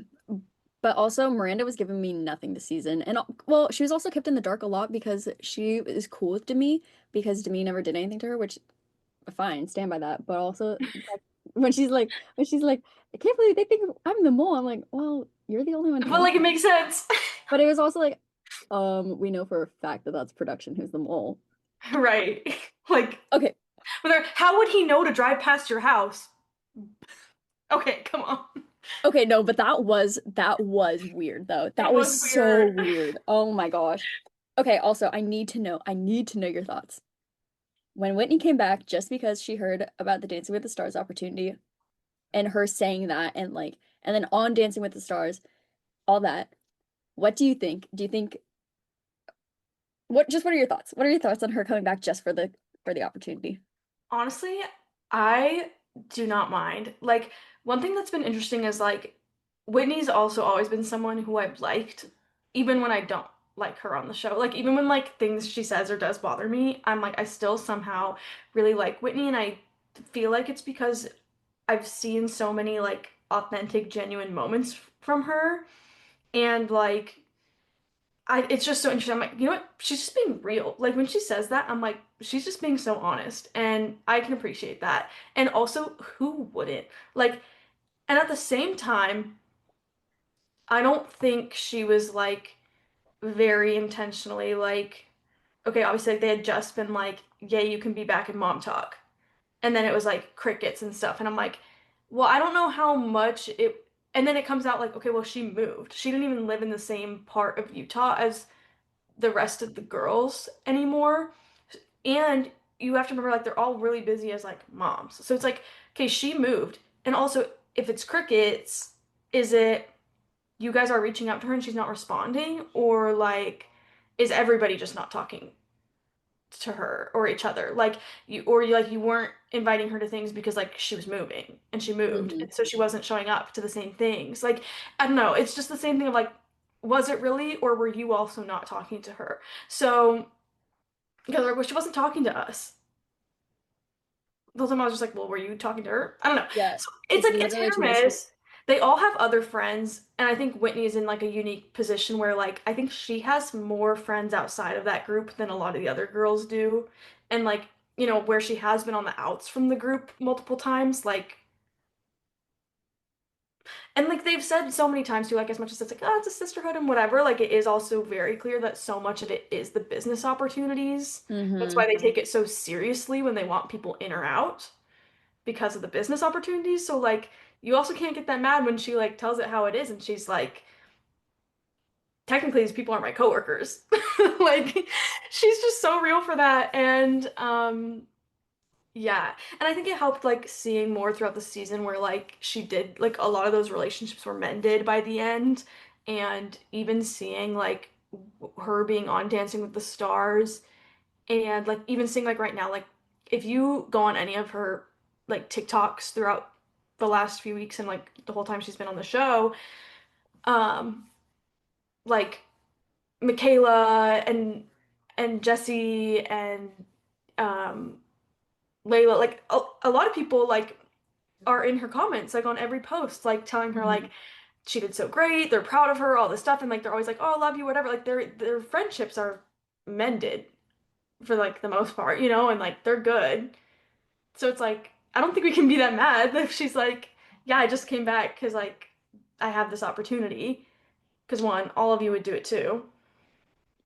But also, Miranda was giving me nothing this season. And well, she was also kept in the dark a lot because she is cool with Demi because Demi never did anything to her, which fine, stand by that. But also, when she's like, I can't believe they think I'm the mole. I'm like, well, you're the only one But telling like it me. makes sense. But it was also like, we know for a fact that that's production who's the mole. Right. Like, Okay, how would he know to drive past your house? Okay, come on. okay, no, but that was weird though. It That was was so weird. weird. Oh my gosh. Okay, also, I need to know your thoughts. When Whitney came back, just because she heard about the Dancing with the Stars opportunity and her saying that, and like, and then on Dancing with the Stars, all that, what do you think? Do you think what are your thoughts? What are your thoughts on her coming back just for the opportunity? Honestly, I do not mind. Like, one thing that's been interesting is like Whitney's also always been someone who I've liked, even when I don't like her on the show. Like, even when like things she says or does bother me, I'm like, I still somehow really like Whitney, and I feel like it's because I've seen so many like authentic, genuine moments from her, and like it's just so interesting. I'm like, you know what? She's just being real. Like when she says that, I'm like, she's just being so honest, and I can appreciate that. And also, who wouldn't? Like, and at the same time, I don't think she was like very intentionally like, okay, obviously like, they had just been like, yeah, you can be back in mom talk, and then it was like crickets and stuff, and I'm like, well, I don't know how much it. And then it comes out like, okay, well, she moved. She didn't even live in the same part of Utah as the rest of the girls anymore. And you have to remember, like, they're all really busy as like moms. So it's like, okay, she moved. And also, if it's crickets, is it you guys are reaching out to her and she's not responding? Or like, is everybody just not talking to her or each other? Like you weren't inviting her to things because like she was moving and she moved. Hmm. And so she wasn't showing up to the same things. Like, I don't know, it's just the same thing of like, was it really, or were you also not talking to her? So, because like, well, she wasn't talking to us. The whole time I was just like, well, were you talking to her? I don't know. Yeah, So it's it's like it's hit literally or two ways. miss. They all have other friends, and I think Whitney's in like a unique position where like I think she has more friends outside of that group than a lot of the other girls do. And like, where she has been on the outs from the group multiple times, like and like they've said so many times too, like as much as it's like, oh, it's a sisterhood and whatever, like it is also very clear that so much of it is the business opportunities. That's Hmm. why they take it so seriously when they want people in or out, because of the business opportunities. So like you also can't get that mad when she like tells it how it is and she's like, technically these people aren't my coworkers. Like she's just so real for that. And yeah. And I think it helped like seeing more throughout the season where like she did like a lot of those relationships were mended by the end. And even seeing like her being on Dancing with the Stars and like even seeing like right now, like if you go on any of her like TikToks throughout the last few weeks and like the whole time she's been on the show, um, like Michaela and Jesse and um Layla, like a lot of people like are in her comments, like on every post, like telling her Hmm. like she did so great, they're proud of her, all this stuff, and like they're always like, oh, I love you, whatever. Like their friendships are mended for like the most part, and like they're good. So it's like, I don't think we can be that mad if she's like, yeah, I just came back because like I have this opportunity. Because one, all of you would do it too.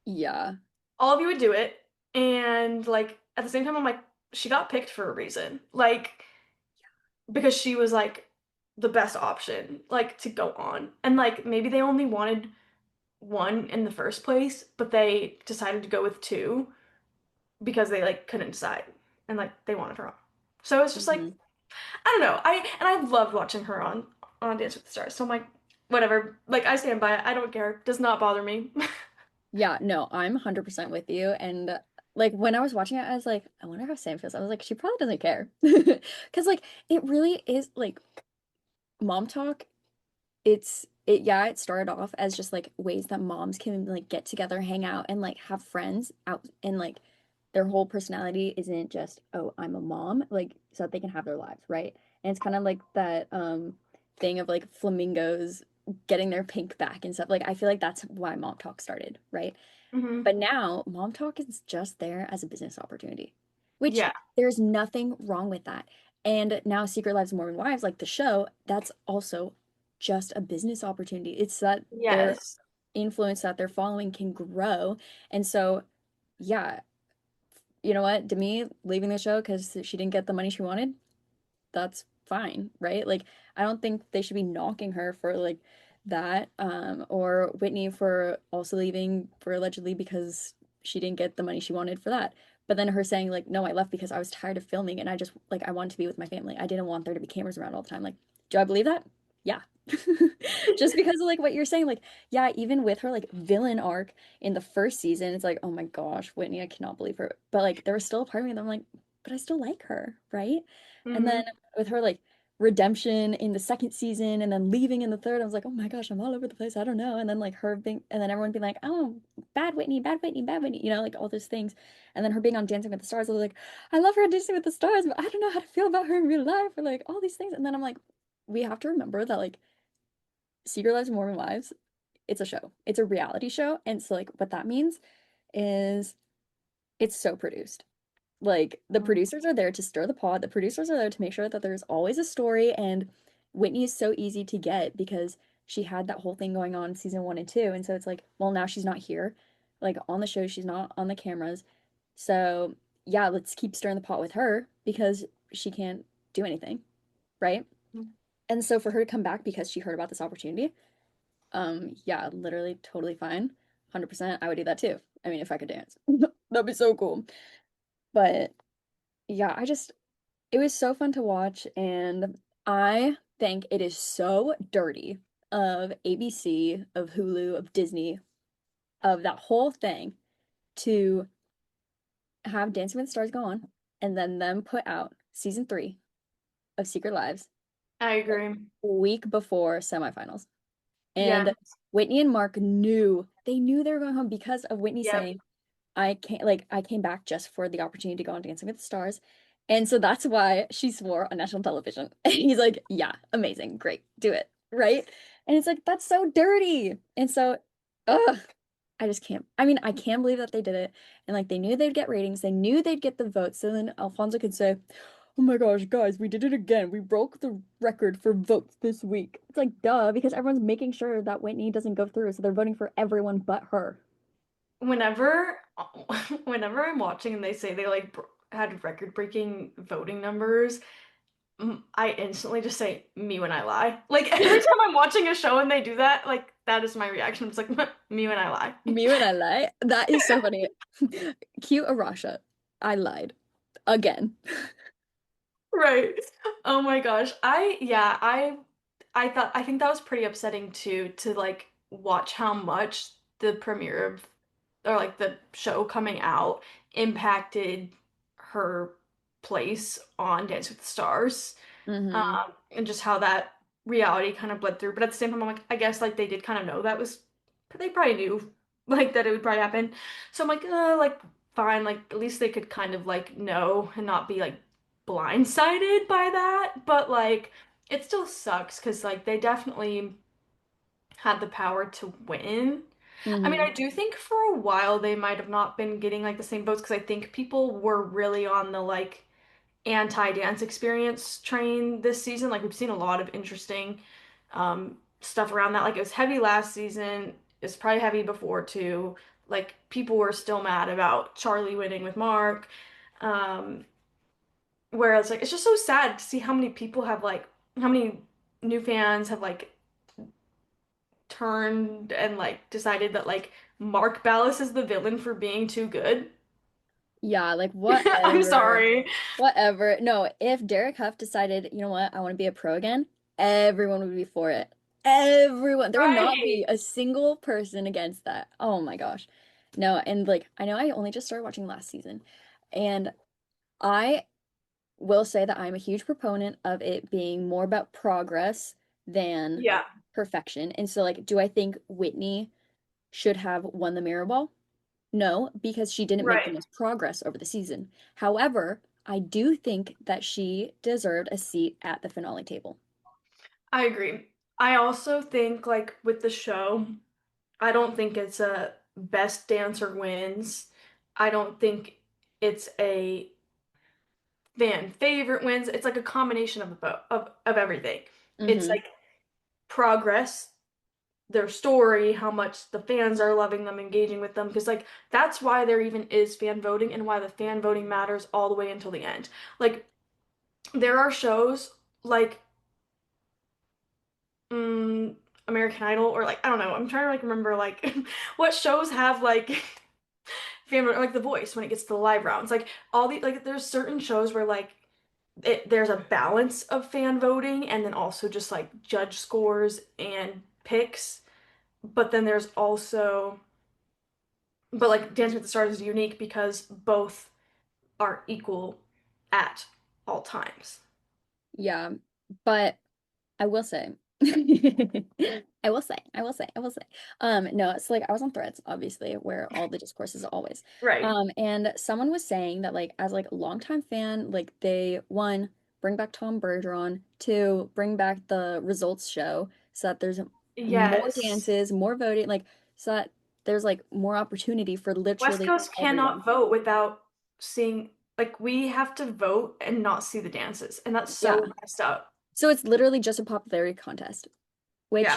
Yeah. All of you would do it. And like at the same time, I'm like, she got picked for a reason. Like, because she was like the best option, like to go on. And like maybe they only wanted one in the first place, but they decided to go with two because they like couldn't decide. And like they wanted her on. So it's just like, Hmm. I don't know. I loved watching her on Dance with the Stars. So I'm like, whatever. Like I stand by it. I don't care. Does not bother me. Yeah, no, I'm 100% with you. And like when I was watching it, I was like, I wonder how Sam feels. I was like, she probably doesn't care. Because like it really is like mom talk. Yeah, it started off as just like ways that moms can like get together, hang out, and like have friends out, and like their whole personality isn't just, oh, I'm a mom, like so that they can have their lives, right? And it's kind of like that thing of like flamingos getting their pink back and stuff. Like I feel like that's why mom talk started, right? Hmm. But now Mom Talk is just there as a business opportunity, which Yeah. there's nothing wrong with that. And now Secret Lives of Mormon Wives, like the show, that's also just a business opportunity. It's that their Yes. influence that they're following can grow. And so, yeah, you know what? Demi leaving the show because she didn't get the money she wanted, that's fine, right? Like I don't think they should be knocking her for like that or Whitney for also leaving for allegedly because she didn't get the money she wanted for that. But then her saying like no, I left because I was tired of filming and I just like I wanted to be with my family. I didn't want there to be cameras around all the time. Like, do I believe that? Yeah. Just because of like what you're saying, like, yeah, even with her like villain arc in the first season, it's like, oh my gosh, Whitney, I cannot believe her. But like there was still a part of me that I'm like, but I still like her, right? And then Hmm. with her like redemption in the second season and then leaving in the third, I was like, oh my gosh, I'm all over the place. I don't know. And then like her being, and then everyone being like, oh, bad Whitney, bad Whitney, bad Whitney, like all those things. And then her being on Dancing with the Stars, I was like, I love her on Dancing with the Stars, but I don't know how to feel about her in real life or like all these things. And then I'm like, we have to remember that like Secret Lives of Mormon Wives, it's a show, it's a reality show. And so like what that means is it's so produced. Like the producers are there to stir the pot. The producers are there to make sure that there's always a story. And Whitney is so easy to get because she had that whole thing going on in season 1 and 2. And so it's like, well, now she's not here. Like on the show, she's not on the cameras. So yeah, let's keep stirring the pot with her because she can't do anything, right? And so for her to come back because she heard about this opportunity, yeah, literally totally fine. 100%, I would do that too. I mean, if I could dance. That'd be so cool. But yeah, it was so fun to watch, and I think it is so dirty of ABC, of Hulu, of Disney, of that whole thing to have Dancing with the Stars go on and then them put out season 3 of Secret Lives I agree. a week before semifinals. Yeah. And Whitney and Mark knew they were going home because of Whitney Yep. saying, I came back just for the opportunity to go on Dancing with the Stars. And so that's why she swore on national television. And he's like, yeah, amazing, great, do it, right? And it's like, that's so dirty. And so, ugh, I just can't. I mean, I can't believe that they did it. And like they knew they'd get ratings, they knew they'd get the votes. So then Alfonso could say, oh my gosh, guys, we did it again. We broke the record for votes this week. It's like, duh, because everyone's making sure that Whitney doesn't go through. So they're voting for everyone but her. Whenever whenever I'm watching and they say they like had record-breaking voting numbers, I instantly just say me when I lie. Like every time I'm watching a show and they do that, like that is my reaction. It's like me when I lie. Me when I lie. That is so funny. Cute Arasha. I lied. Again. Right. Oh my gosh. I think that was pretty upsetting too to like watch how much the premiere of or like the show coming out impacted her place on Dance with the Stars. Mm-hmm. And just how that reality kind of bled through. But at the same time, I'm like, I guess like they did kind of know they probably knew like that it would probably happen. So I'm like fine, like at least they could kind of like know and not be like blindsided by that. But like it still sucks because like they definitely had the power to win. I mean, Mm-hmm. I do think for a while they might have not been getting like the same votes because I think people were really on the like anti-dance experience train this season. Like we've seen a lot of interesting stuff around that. Like it was heavy last season. It's probably heavy before too. Like people were still mad about Charlie winning with Mark. Um, whereas like it's just so sad to see how many people have like how many new fans have like turned and like decided that like Mark Ballas is the villain for being too good. Yeah, like I'm whatever. sorry. Whatever. No, if Derek Huff decided, you know what, I want to be a pro again, everyone would be for it. Everyone. There would not Right. be a single person against that. Oh my gosh. No, and like I know I only just started watching last season, and I will say that I'm a huge proponent of it being more about progress than Yeah. perfection. And so like, do I think Whitney should have won the mirror ball? No, because she didn't make the Right. most progress over the season. However, I do think that she deserved a seat at the finale table. I agree. I also think like with the show, I don't think it's a best dancer wins. I don't think it's a fan favorite wins. It's like a combination of the of everything. It's Hmm. like progress, their story, how much the fans are loving them, engaging with them, because like that's why there even is fan voting and why the fan voting matters all the way until the end. Like there are shows like American Idol or like I don't know. I'm trying to like remember like what shows have like fan voting, or like The Voice when it gets to the live rounds. Like all the like there's certain shows where like there's a balance of fan voting and then also just like judge scores and picks. But then there's also but like Dance with the Stars is unique because both are equal at all times. Yeah, but I will say, I will say. No, it's like I was on Threads, obviously, where all the discourse is always. Right. And someone was saying that like as like a longtime fan, like they one, bring back Tom Bergeron, two, bring back the results show so that there's more Yes. dances, more voting, like so that there's like more opportunity for West literally Coast everyone. cannot vote without seeing, like, we have to vote and not see the dances, and that's Yeah. so messed up. So it's literally just a popularity contest, Yeah, which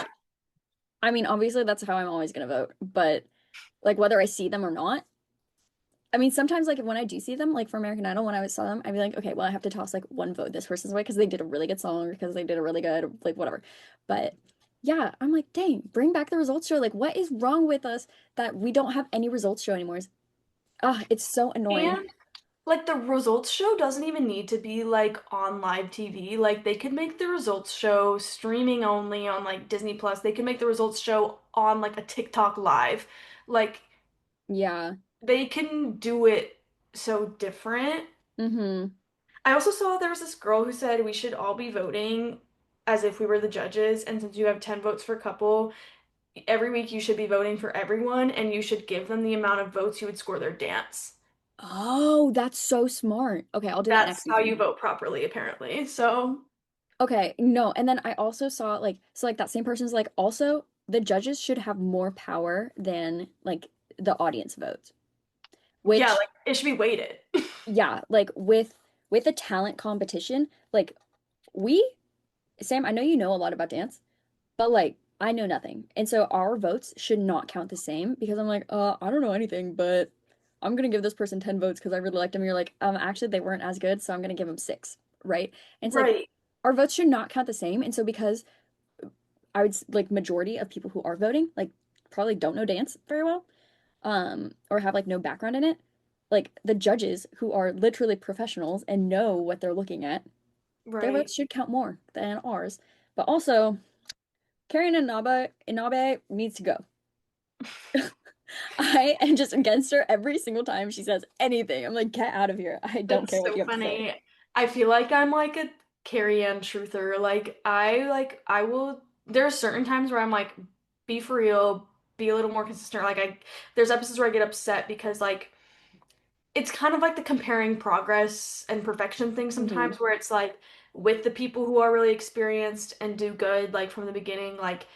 I mean, obviously that's how I'm always gonna vote, but like whether I see them or not, I mean, sometimes like when I do see them, like for American Idol, when I saw them, I'd be like, okay, well, I have to toss like one vote this person's way because they did a really good song or because they did a really good like whatever. But yeah, I'm like, dang, bring back the results show. Like, what is wrong with us that we don't have any results show anymore? Ah, it's so annoying. And like the results show doesn't even need to be like on live TV. Like they could make the results show streaming only on like Disney Plus. They could make the results show on like a TikTok live. Like Yeah. they can do it so different. Mm-hmm. I also saw there was this girl who said we should all be voting as if we were the judges, and since you have 10 votes for couple, every week you should be voting for everyone and you should give them the amount of votes you would score their dance. Oh, that's so smart. Okay, I'll do that That's next how you season. vote properly, apparently. So, Okay, no, and then I also saw like so like that same person's like also the judges should have more power than like the audience votes. yeah, Which like it should be weighted. yeah, like with a talent competition, like we Sam, I know you know a lot about dance, but like I know nothing. And so our votes should not count the same because I'm like, I don't know anything, but I'm gonna give this person 10 votes because I really liked them. You're like, actually they weren't as good, so I'm gonna give them six, right? And it's like Right, our votes should not count the same. And so because like majority of people who are voting, like probably don't know dance very well, or have like no background in it, like the judges who are literally professionals and know what they're looking at, their right. votes should count more than ours. But also, Karen Inabe needs to go. I am just against her every single time she says anything. I'm like, get out of here. I don't That's care what so you have to say. funny. I feel like I'm like a Carrie Ann truther. Like I will there are certain times where I'm like, be for real, be a little more consistent. Like there's episodes where I get upset because like it's kind of like the comparing progress and perfection thing Hmm. sometimes where it's like with the people who are really experienced and do good like from the beginning, like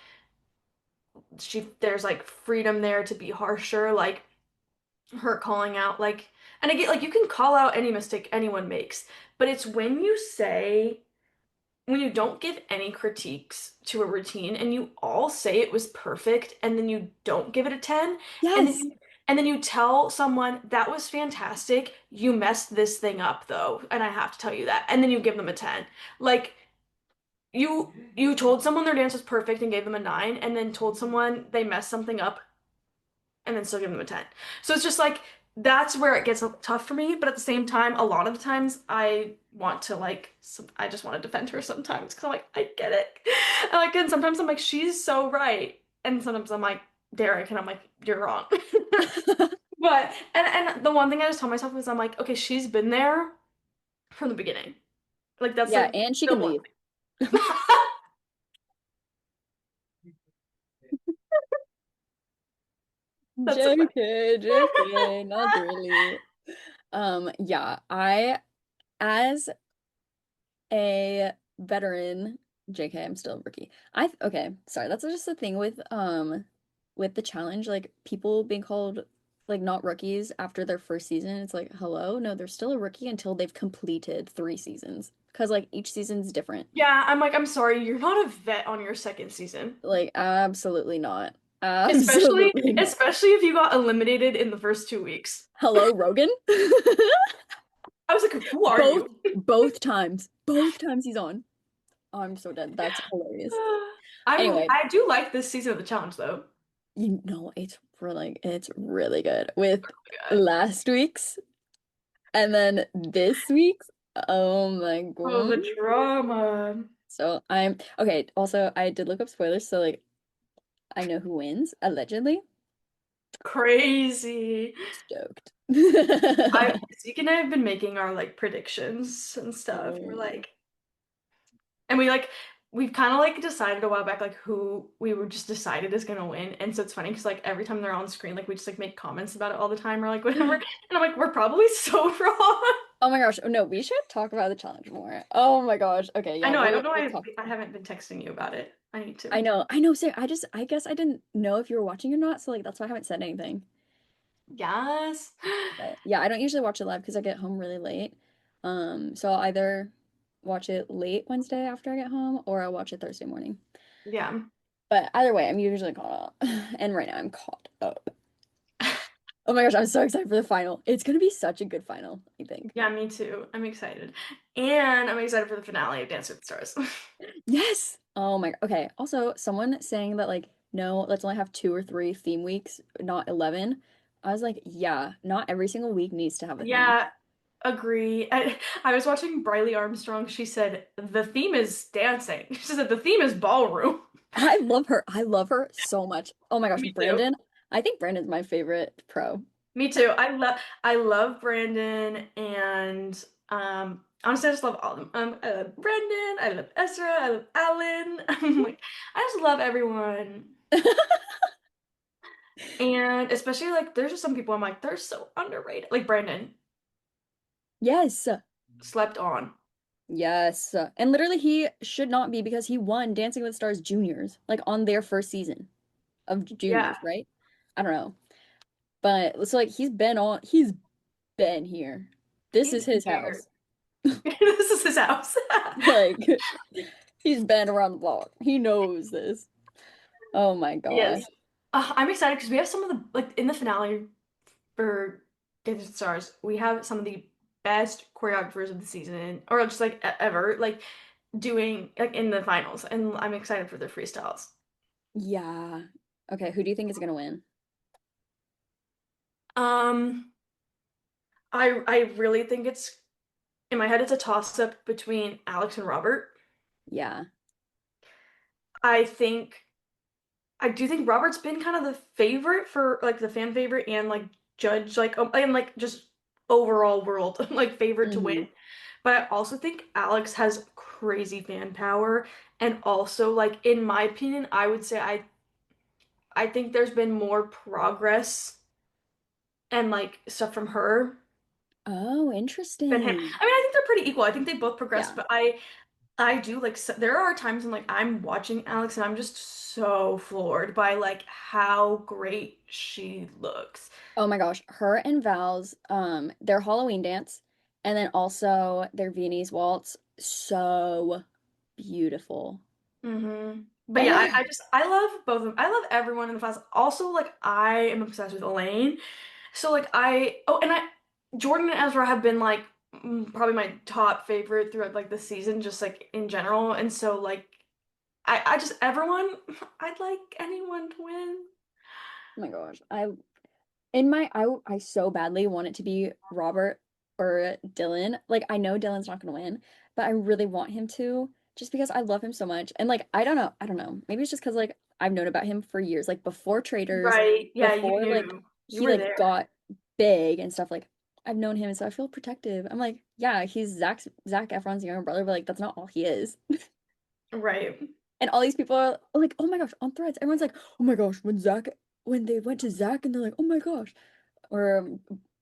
there's like freedom there to be harsher, like her calling out like and I get like you can call out any mistake anyone makes, but it's when you don't give any critiques to a routine and you all say it was perfect and then you don't give it a 10 and then Yes. you tell someone that was fantastic, you messed this thing up though, and I have to tell you that, and then you give them a 10. Like you told someone their dance was perfect and gave them a 9 and then told someone they messed something up and then still give them a 10. So it's just like that's where it gets tough for me, but at the same time, a lot of the times I want to like I just want to defend her sometimes because I'm like, I get it. And like and sometimes I'm like, she's so right. And sometimes I'm like, Derek, and I'm like, you're wrong. But and the one thing I just tell myself is I'm like, okay, she's been there from the beginning. Like that's Yeah, like and she the can one leave. thing. That's so funny. JK, JK, not really. Yeah, I as a veteran, JK, I'm still a rookie. Okay, sorry, that's just the thing with the challenge, like people being called like not rookies after their first season. It's like, hello, no, they're still a rookie until they've completed 3 seasons. Because like each season's different. Yeah, I'm like, I'm sorry, you're not a vet on your second season. Like, absolutely not. Especially, Absolutely not. especially if you got eliminated in the first 2 weeks. Hello, Rogan? I was like, who are Both you? both times. Both times he's on. Oh, I'm so dead. That's hilarious. Anyway, I do like this season of the challenge though. you know it's really good. With God. last week's and then this week's. Oh my Oh, god. the drama. So I'm okay. Also, I did look up spoilers, so like I know who wins, allegedly. Crazy. Stoked. Zeke and I have been making our like predictions and stuff. We're Mm. like, and we've kind of like decided a while back like who we were just decided is gonna win. And so it's funny because like every time they're on screen, like we just like make comments about it all the time or like whatever. And I'm like, we're probably so wrong. Oh my gosh. No, we should talk about the challenge more. Oh my gosh. Okay, I yeah, know, I don't know. we'll talk. I haven't been texting you about it. I need to. I know, Sam. I guess I didn't know if you were watching or not, so like that's why I haven't said anything. Yes. But yeah, I don't usually watch it live because I get home really late. So I'll either watch it late Wednesday after I get home or I'll watch it Thursday morning. Yeah. But either way, I'm usually caught up. And right now I'm caught up. Oh my gosh, I'm so excited for the final. It's gonna be such a good final, I think. Yeah, me too. I'm excited. And I'm excited for the finale of Dance with the Stars. Yes. Oh my. Okay. Also, someone saying that like, no, let's only have 2 or 3 theme weeks, not 11. I was like, yeah, not every single week needs to have a theme. Yeah, agree. I was watching Briley Armstrong. She said the theme is dancing. She said the theme is ballroom. I love her. I love her so much. Oh my gosh, Me too. Brandon. I think Brandon's my favorite pro. Me too. I love Brandon and honestly I just love all of them. I love Brandon, I love Ezra, I love Alan. I'm like I just love everyone. And especially like there's just some people I'm like they're so underrated. Like Brandon Yes. slept on. Yes. And literally he should not be because he won Dancing with the Stars juniors, like on their first season of Yeah, juniors, right? I don't know. But so like he's been here. This he's is his there. house. This is his house. Like he's been around the block. He knows this. Oh my gosh. Yes. I'm excited because we have some of the like in the finale for Dancing with the Stars, we have some of the best choreographers of the season, or just like ever, like doing like in the finals, and I'm excited for their freestyles. Yeah. Okay, who do you think is gonna win? Um, I really think it's in my head it's a toss up between Alex and Robert. Yeah. I think I do think Robert's been kind of the favorite for like the fan favorite and like judge like and like just overall world like favorite to Hmm. win. But I also think Alex has crazy fan power and also like in my opinion, I would say I think there's been more progress and like stuff from her Oh, than him. interesting. I mean, I think they're pretty equal. I think they both progressed, Yeah. but I do like there are times when like I'm watching Alex and I'm just so floored by like how great she looks. Oh my gosh, her and Val's their Halloween dance and then also their Viennese waltz, so beautiful. But yeah, I Oh, just I love both of them. I love everyone in the class. Also, like I am obsessed with Elaine. So like and I Jordan and Ezra have been like probably my top favorite throughout like the season, just like in general. And so like I just everyone I'd like anyone to win. my gosh. I so badly want it to be Robert or Dylan. Like I know Dylan's not gonna win, but I really want him to just because I love him so much. And like I don't know. Maybe it's just because like I've known about him for years, like before Traders, Right. Yeah, you before like knew. You he were like there. got big and stuff. Like I've known him, and so I feel protective. I'm like, yeah, he's Zac Efron's younger brother, but like that's not all he is. Right. And all these people are like, oh my gosh, on Threads, everyone's like, oh my gosh, when they went to Zac and they're like, oh my gosh. Or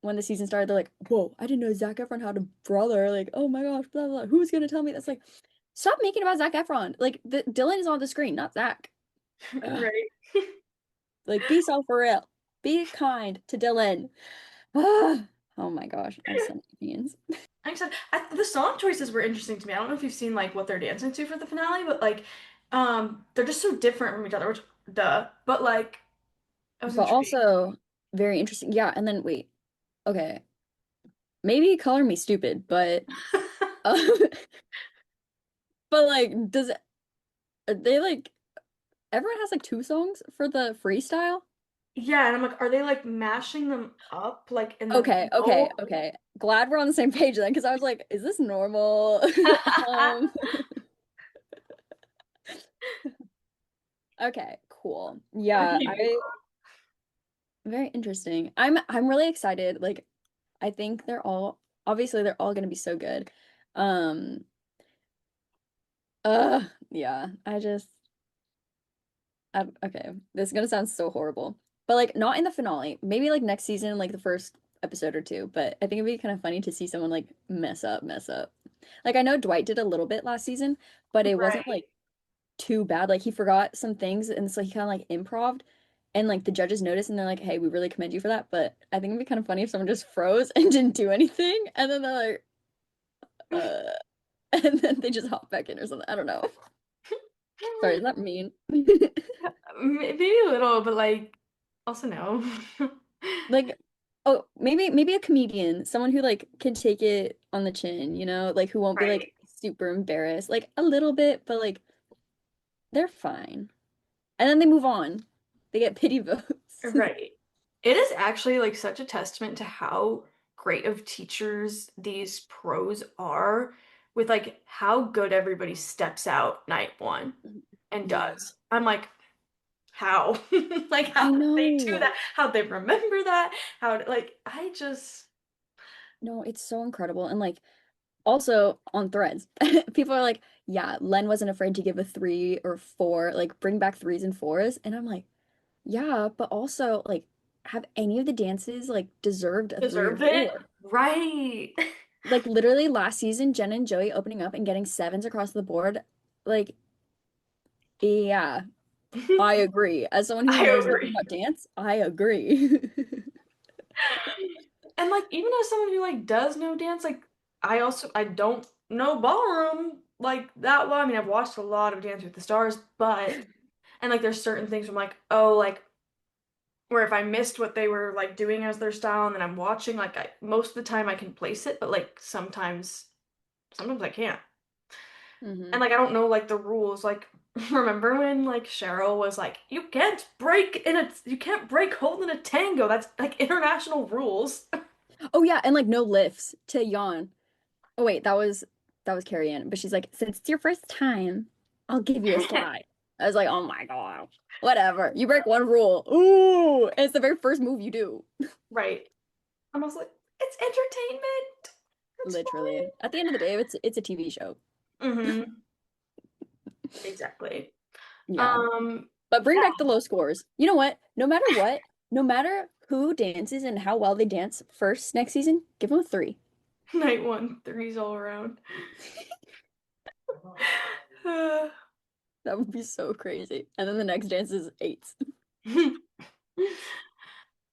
when the season started, they're like, whoa, I didn't know Zac Efron had a brother. Like, oh my gosh, blah, blah, blah. Who's gonna tell me that's like, stop making it about Zac Efron. Like, Dylan is on the screen, not Zac. Ugh. Right. Like, be so for real. Be kind to Dylan. Ah. Oh my gosh, I have so many opinions. Like I said, the song choices were interesting to me. I don't know if you've seen like what they're dancing to for the finale, but like, they're just so different from each other. Which, duh. But like, I was But intrigued. also very interesting. Yeah, and then wait, okay, maybe color me stupid, but uh, but like, does are they like everyone has like 2 songs for the freestyle? Yeah, and I'm like, are they like mashing them up like in the Okay, okay, middle? okay. Glad we're on the same page then, because I was like, is this normal? Um, okay, cool. Yeah, Okay, I very interesting. I'm really excited. Like, I think they're all obviously they're all gonna be so good. Um, yeah, okay, this is gonna sound so horrible. But like not in the finale. Maybe like next season, like the first episode or two. But I think it'd be kind of funny to see someone like mess up. Like I know Dwight did a little bit last season, but it wasn't right. like too bad. Like he forgot some things and so he kind of like improved and like the judges noticed and they're like, "Hey, we really commend you for that." But I think it'd be kind of funny if someone just froze and didn't do anything and then they're like, uh and then they just hop back in or something. I don't know. Sorry, is that mean? Maybe a little, but like also no. Like Oh, maybe a comedian, someone who like can take it on the chin, you know, like who won't be Right. like super embarrassed, like a little bit, but like they're fine. And then they move on. They get pity votes. Right. It is actually like such a testament to how great of teachers these pros are with like how good everybody steps out night one and Yeah. does. I'm like, how? Like how I did they do know. that? How they remember that? Like I just No, it's so incredible. And like also on threads, people are like, yeah, Len wasn't afraid to give a 3 or 4, like bring back 3s and 4s. And I'm like, yeah, but also like have any of the dances like deserved a three or deserved it. four? Right. Like literally last season, Jen and Joey opening up and getting 7s across the board. Like, yeah, I agree. As someone who I knows nothing agree. about dance, I agree. And like even as someone who like does know dance, like I don't know ballroom like that well. I mean, I've watched a lot of Dance with the Stars, but and like there's certain things I'm like, oh, like where if I missed what they were like doing as their style and then I'm watching, like I most of the time I can place it, but like sometimes I can't. And hmm like I don't know like the rules. Like remember when like Cheryl was like, you can't break hold in a tango. That's like international rules. Oh yeah, and like no lifts to yawn. Oh wait, that was Carrie Ann, but she's like, since it's your first time, I'll give you a slide. I was like, oh my God. Whatever. You break one rule. Ooh, and it's the very first move you do. Right. I was like, it's entertainment. It's Literally. At the end of the day, it's a TV show. fine. Mm-hmm. Exactly. Yeah. Um, But bring yeah, back the low scores. You know what, no matter who dances and how well they dance first next season, give them a 3. night one, threes all around. Uh, That would be so crazy. And then the next dance is 8s.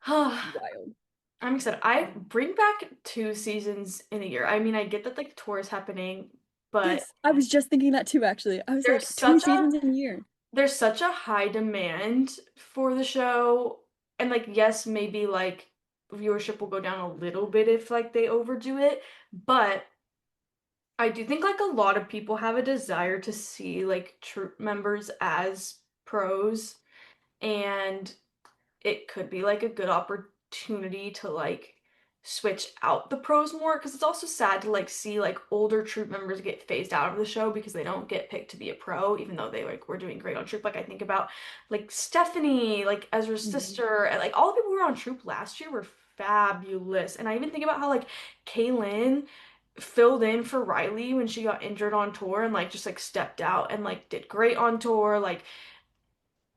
Wild. I'm excited. I bring back 2 seasons in a year. I mean, I get that like the tour is happening, but Yes, I was just thinking that too, actually. I was there's like, two such a seasons in a year. there's such a high demand for the show. And like yes, maybe like viewership will go down a little bit if like they overdo it, but I do think like a lot of people have a desire to see like troop members as pros, and it could be like a good opportunity to like switch out the pros more because it's also sad to like see like older troop members get phased out of the show because they don't get picked to be a pro even though they like were doing great on troop. Like I think about like Stephanie, like Ezra's Mhm. sister, and like all the people who were on troop last year were fabulous. And I even think about how like Kaylin filled in for Riley when she got injured on tour and like just like stepped out and like did great on tour. Like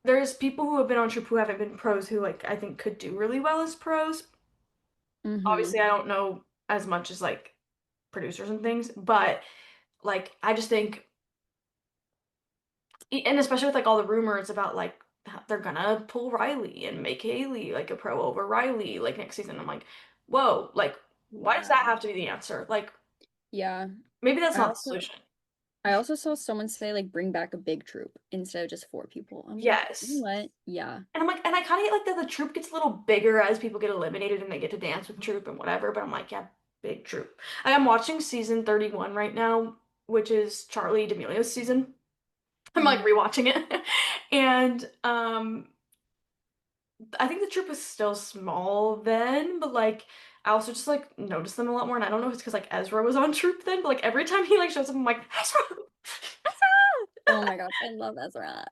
there's people who have been on Troop who haven't been pros who like I think could do really well as pros. Mm-hmm. Obviously, I don't know as much as like producers and things, but like I just think and especially with like all the rumors about like how they're gonna pull Riley and make Haley like a pro over Riley like next season. I'm like, whoa, like why does that Yeah. have to be the answer? Like Yeah. maybe that's I not the also solution. I also saw someone say like bring back a big troop instead of just 4 people. I'm like, you know Yes. what? Yeah. And I'm like, and I kind of get like that the troop gets a little bigger as people get eliminated and they get to dance with troop and whatever. But I'm like, yeah, big troop. I'm watching season 31 right now, which is Charlie D'Amelio's season. I'm like Mhm. rewatching it, and I think the troop was still small then, but like I also just like noticed them a lot more. And I don't know if it's because like Ezra was on troop then, but like every time he like shows up, I'm like Ezra. Oh my gosh, I love Ezra.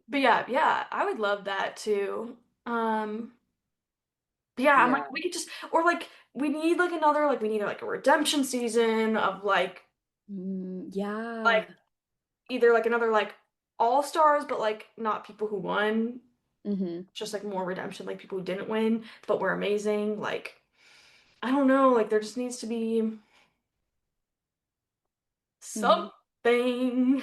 But yeah, yeah, I would love that too. Um. Yeah, I'm like Yeah. we could just or like we need like another like we need like a redemption season of like Yeah. either like another like all stars but like not people who won, hmm just like more redemption like people who didn't win but were amazing. Like I don't know, like there just needs to be hmm something.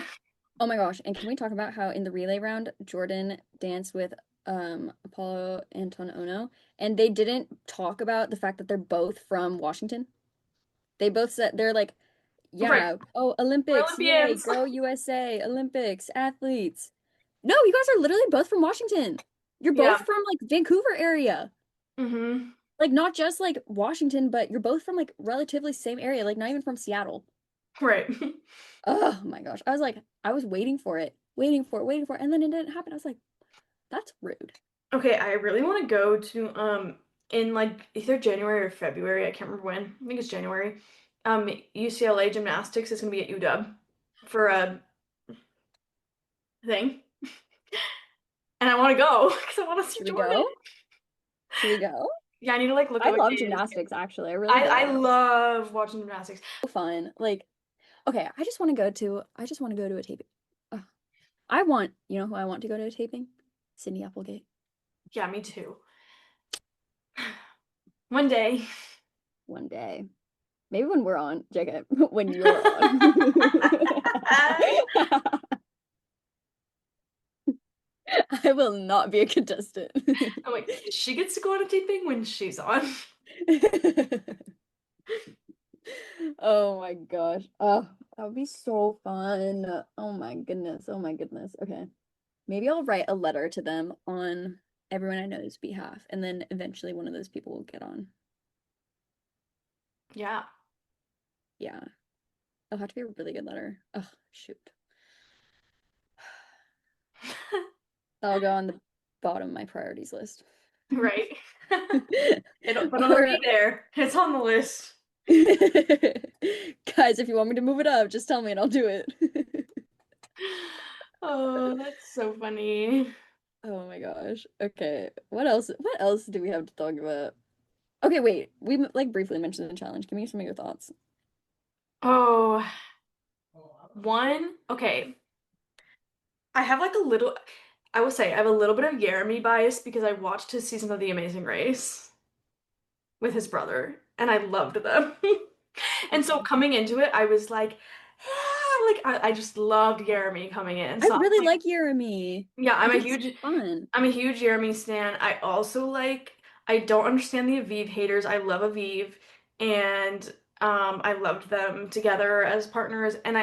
Oh my gosh, and can we talk about how in the relay round, Jordan danced with Apollo Anton Ono, and they didn't talk about the fact that they're both from Washington. They both said they're like, Right. yeah, oh, We're Olympics, yay, Olympians. go USA, Olympics, athletes. No, you guys are literally both from Washington. You're Yeah. both from like Vancouver area. Mm-hmm. Like not just like Washington, but you're both from like relatively same area, like not even from Seattle. Right. Oh my gosh. I was like, I was waiting for it, waiting for it, waiting for it, and then it didn't happen. I was like, that's rude. Okay, I really want to go to in like either January or February. I can't remember when. I think it's January. UCLA gymnastics is gonna be at UW for a thing, and I want to go because I want to see Should we Jordan. go? Should we go? Yeah, I need to like look at I what love days. gymnastics, actually. I really I do. love watching gymnastics. So fun. Like, okay, I just want to go to a taping. Ugh. I want, you know who I want to go to a taping? Sydney Applegate. Yeah, me too. One day. One day. Maybe when we're on, JK, when you're on. I will not be a contestant. I'm like, she gets to go on a taping when she's on. Oh my gosh. Oh, that would be so fun. Oh my goodness. Oh my goodness. Okay. Maybe I'll write a letter to them on everyone I know's behalf, and then eventually one of those people will get on. Yeah. Yeah. It'll have to be a really good letter. Oh, shoot. That'll go on the bottom of my priorities list. Right. But it'll be Or there. It's on the list. guys, if you want me to move it up, just tell me and I'll do it. Oh, that's so funny. Oh my gosh. Okay. What else? What else do we have to talk about? Okay, wait. We like briefly mentioned the challenge. Give me some of your thoughts. Oh, one. Okay. I have like a little, I will say, I have a little bit of Jeremy bias because I watched his season of The Amazing Race with his brother and I loved them. And so Okay. coming into it, I was like, yeah, like I just loved Jeremy coming in. I So I'm really like, like Jeremy. yeah, I think he's fun. I'm a huge Jeremy stan. I also like I don't understand the Aviv haters. I love Aviv and I loved them together as partners and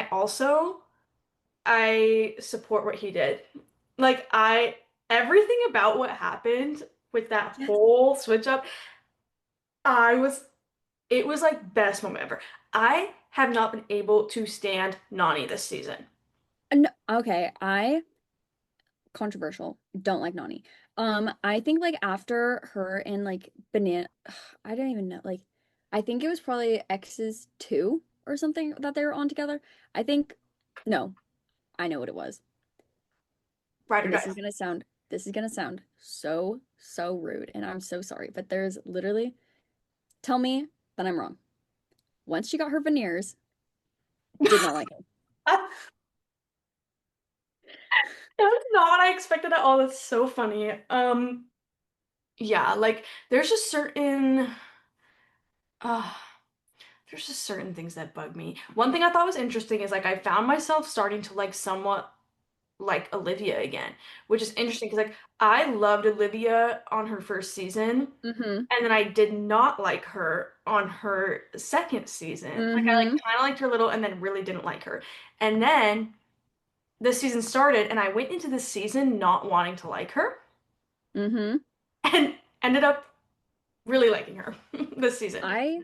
I support what he did. Like I everything about what happened with that Yes. whole switch up, I was it was like best moment ever. I have not been able to stand Nani this season. No, okay, I controversial. Don't like Nani. I think like after her and like Banana, I don't even know. Like, I think it was probably X's 2 or something that they were on together. I think no, I know what it was. Ride or And die. this is gonna sound so, so rude, and I'm so sorry, but there's literally tell me that I'm wrong. Once she got her veneers, did not like it. That's not what I expected at all. That's so funny. Yeah, like uh there's just certain things that bug me. One thing I thought was interesting is like I found myself starting to like somewhat like Olivia again, which is interesting because like I loved Olivia on her first season, Mm-hmm. and then I did not like her on her second season. Like I like Mm-hmm. kind of liked her a little and then really didn't like her. And then the season started and I went into the season not wanting to like her Mm-hmm. and ended up really liking her this season. I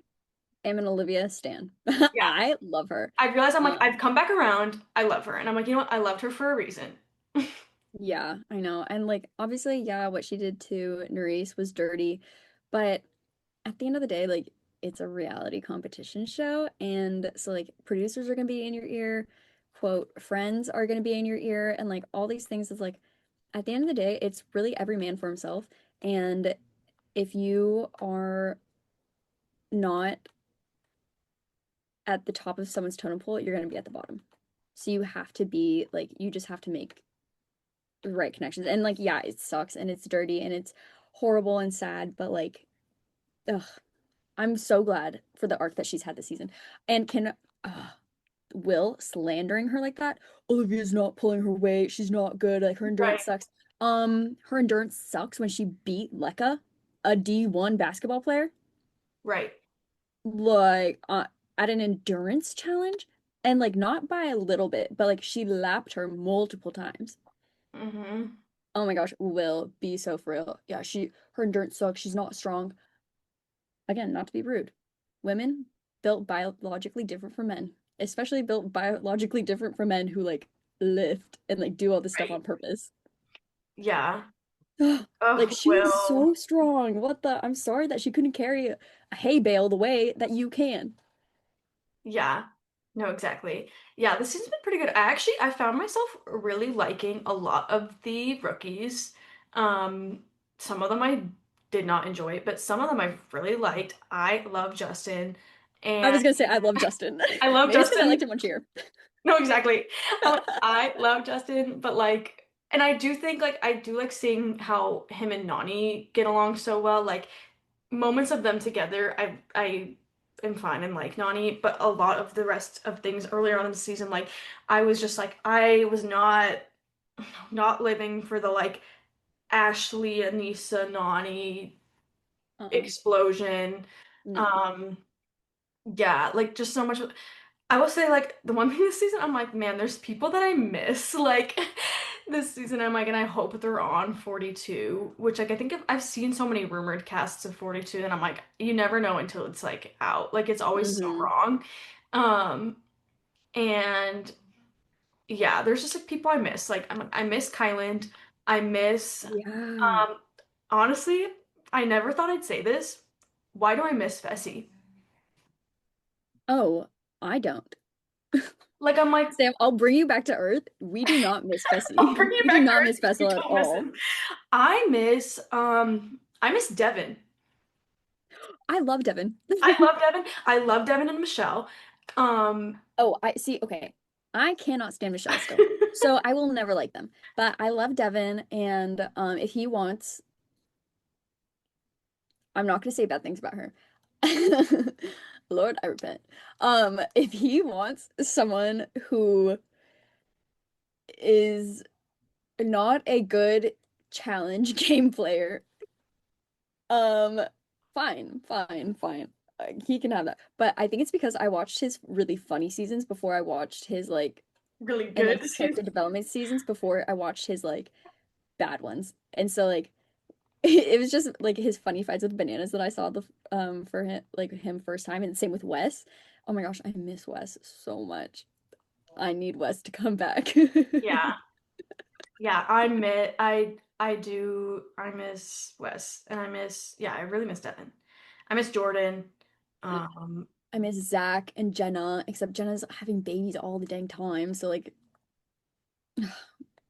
am an Olivia stan. Yeah. I love her. I realized I'm like, Um, I've come back around. I love her. And I'm like, you know what? I loved her for a reason. yeah, I know. And like obviously, yeah, what she did to Nerys was dirty, but at the end of the day, like it's a reality competition show, and so like producers are gonna be in your ear, quote, friends are gonna be in your ear, and like all these things is like at the end of the day, it's really every man for himself. And if you are not at the top of someone's totem pole, you're gonna be at the bottom. So you have to be like you just have to make the right connections. And like, yeah, it sucks and it's dirty and it's horrible and sad, but like, ugh, I'm so glad for the arc that she's had this season. And can Will slandering her like that? Olivia's not pulling her weight. She's not good. Like her Right, endurance sucks. Her endurance sucks when she beat Lekka, a D1 basketball player, right. like at an endurance challenge. And like not by a little bit, but like she lapped her multiple times. Hmm. Oh my gosh, Will be so for real. Yeah, her endurance sucks. She's not strong. again, not to be rude, women built biologically different from men, especially built biologically different from men who like lift and like do all this stuff Right. on purpose. Yeah. Like Oh, she is well, so strong. What the? I'm sorry that she couldn't carry a hay bale the way that you can. yeah. No, exactly. Yeah, this season's been pretty good. I found myself really liking a lot of the rookies. Um, some of them I did not enjoy, but some of them I really liked. I love Justin, I and was gonna say I love Justin. I love Maybe it's because I liked Justin. him on Cheer. No, exactly. I love Justin, but like, and I do think like I do like seeing how him and Nani get along so well. Like moments of them together, I am fine and like Nani, but a lot of the rest of things earlier on in the season, like I was just like I was not living for the like Ashley, Anissa, Nani Uh-uh. explosion. No. Um, yeah, like just so much. I will say, like, the one thing this season, I'm like, man, there's people that I miss. Like, this season, I'm like, and I hope they're on 42, which, like, I think I've seen so many rumored casts of 42, and I'm like, you never know until it's, like, out. Like, it's always so Mm-hmm. wrong. Um, and yeah, there's just, like, people I miss. Like, I miss Kyland. I miss, Yeah. um, honestly, I never thought I'd say this. Why do I miss Fessy? Oh, I don't. Like, I'm like, Sam, I'll bring you back to Earth. We do not miss I'll Fessy. bring you We do back to not Earth miss because we Fessel at don't miss all. him. I miss Devin. I love Devin. I love Devin. I love Devin and Michelle. Um Oh, I see. Okay. I cannot stand Michelle still. So I will never like them. But I love Devin, and if he wants, I'm not gonna say bad things about her. Lord, I repent. If he wants someone who is not a good challenge game player, um, fine. He can have that. But I think it's because I watched his really funny seasons before I watched his like really and like good his season. character development seasons before I watched his like bad ones. And so like it was just like his funny fights with bananas that I saw the for him like him first time and same with Wes. Oh my gosh, I miss Wes so much. I need Wes to come back. Yeah. Yeah, I do I miss Wes and I miss yeah, I really miss Devin. I miss Jordan. Um I miss Zach and Jenna, except Jenna's having babies all the dang time. So like,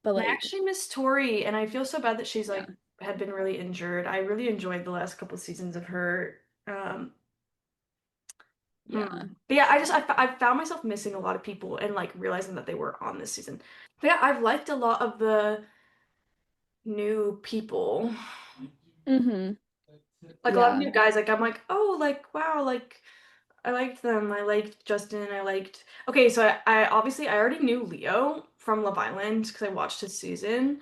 but and I like, actually miss Tori and I feel so bad that she's yeah, like had been really injured. I really enjoyed the last couple seasons of her. yeah. But yeah, I found myself missing a lot of people and like realizing that they were on this season. But yeah, I've liked a lot of the new people. Mm-hmm. Like a lot of Yeah. new guys. Like I'm like, oh, like wow, like I liked them. I liked Justin. I liked. Okay, so I obviously I already knew Leo from Love Island because I watched his season.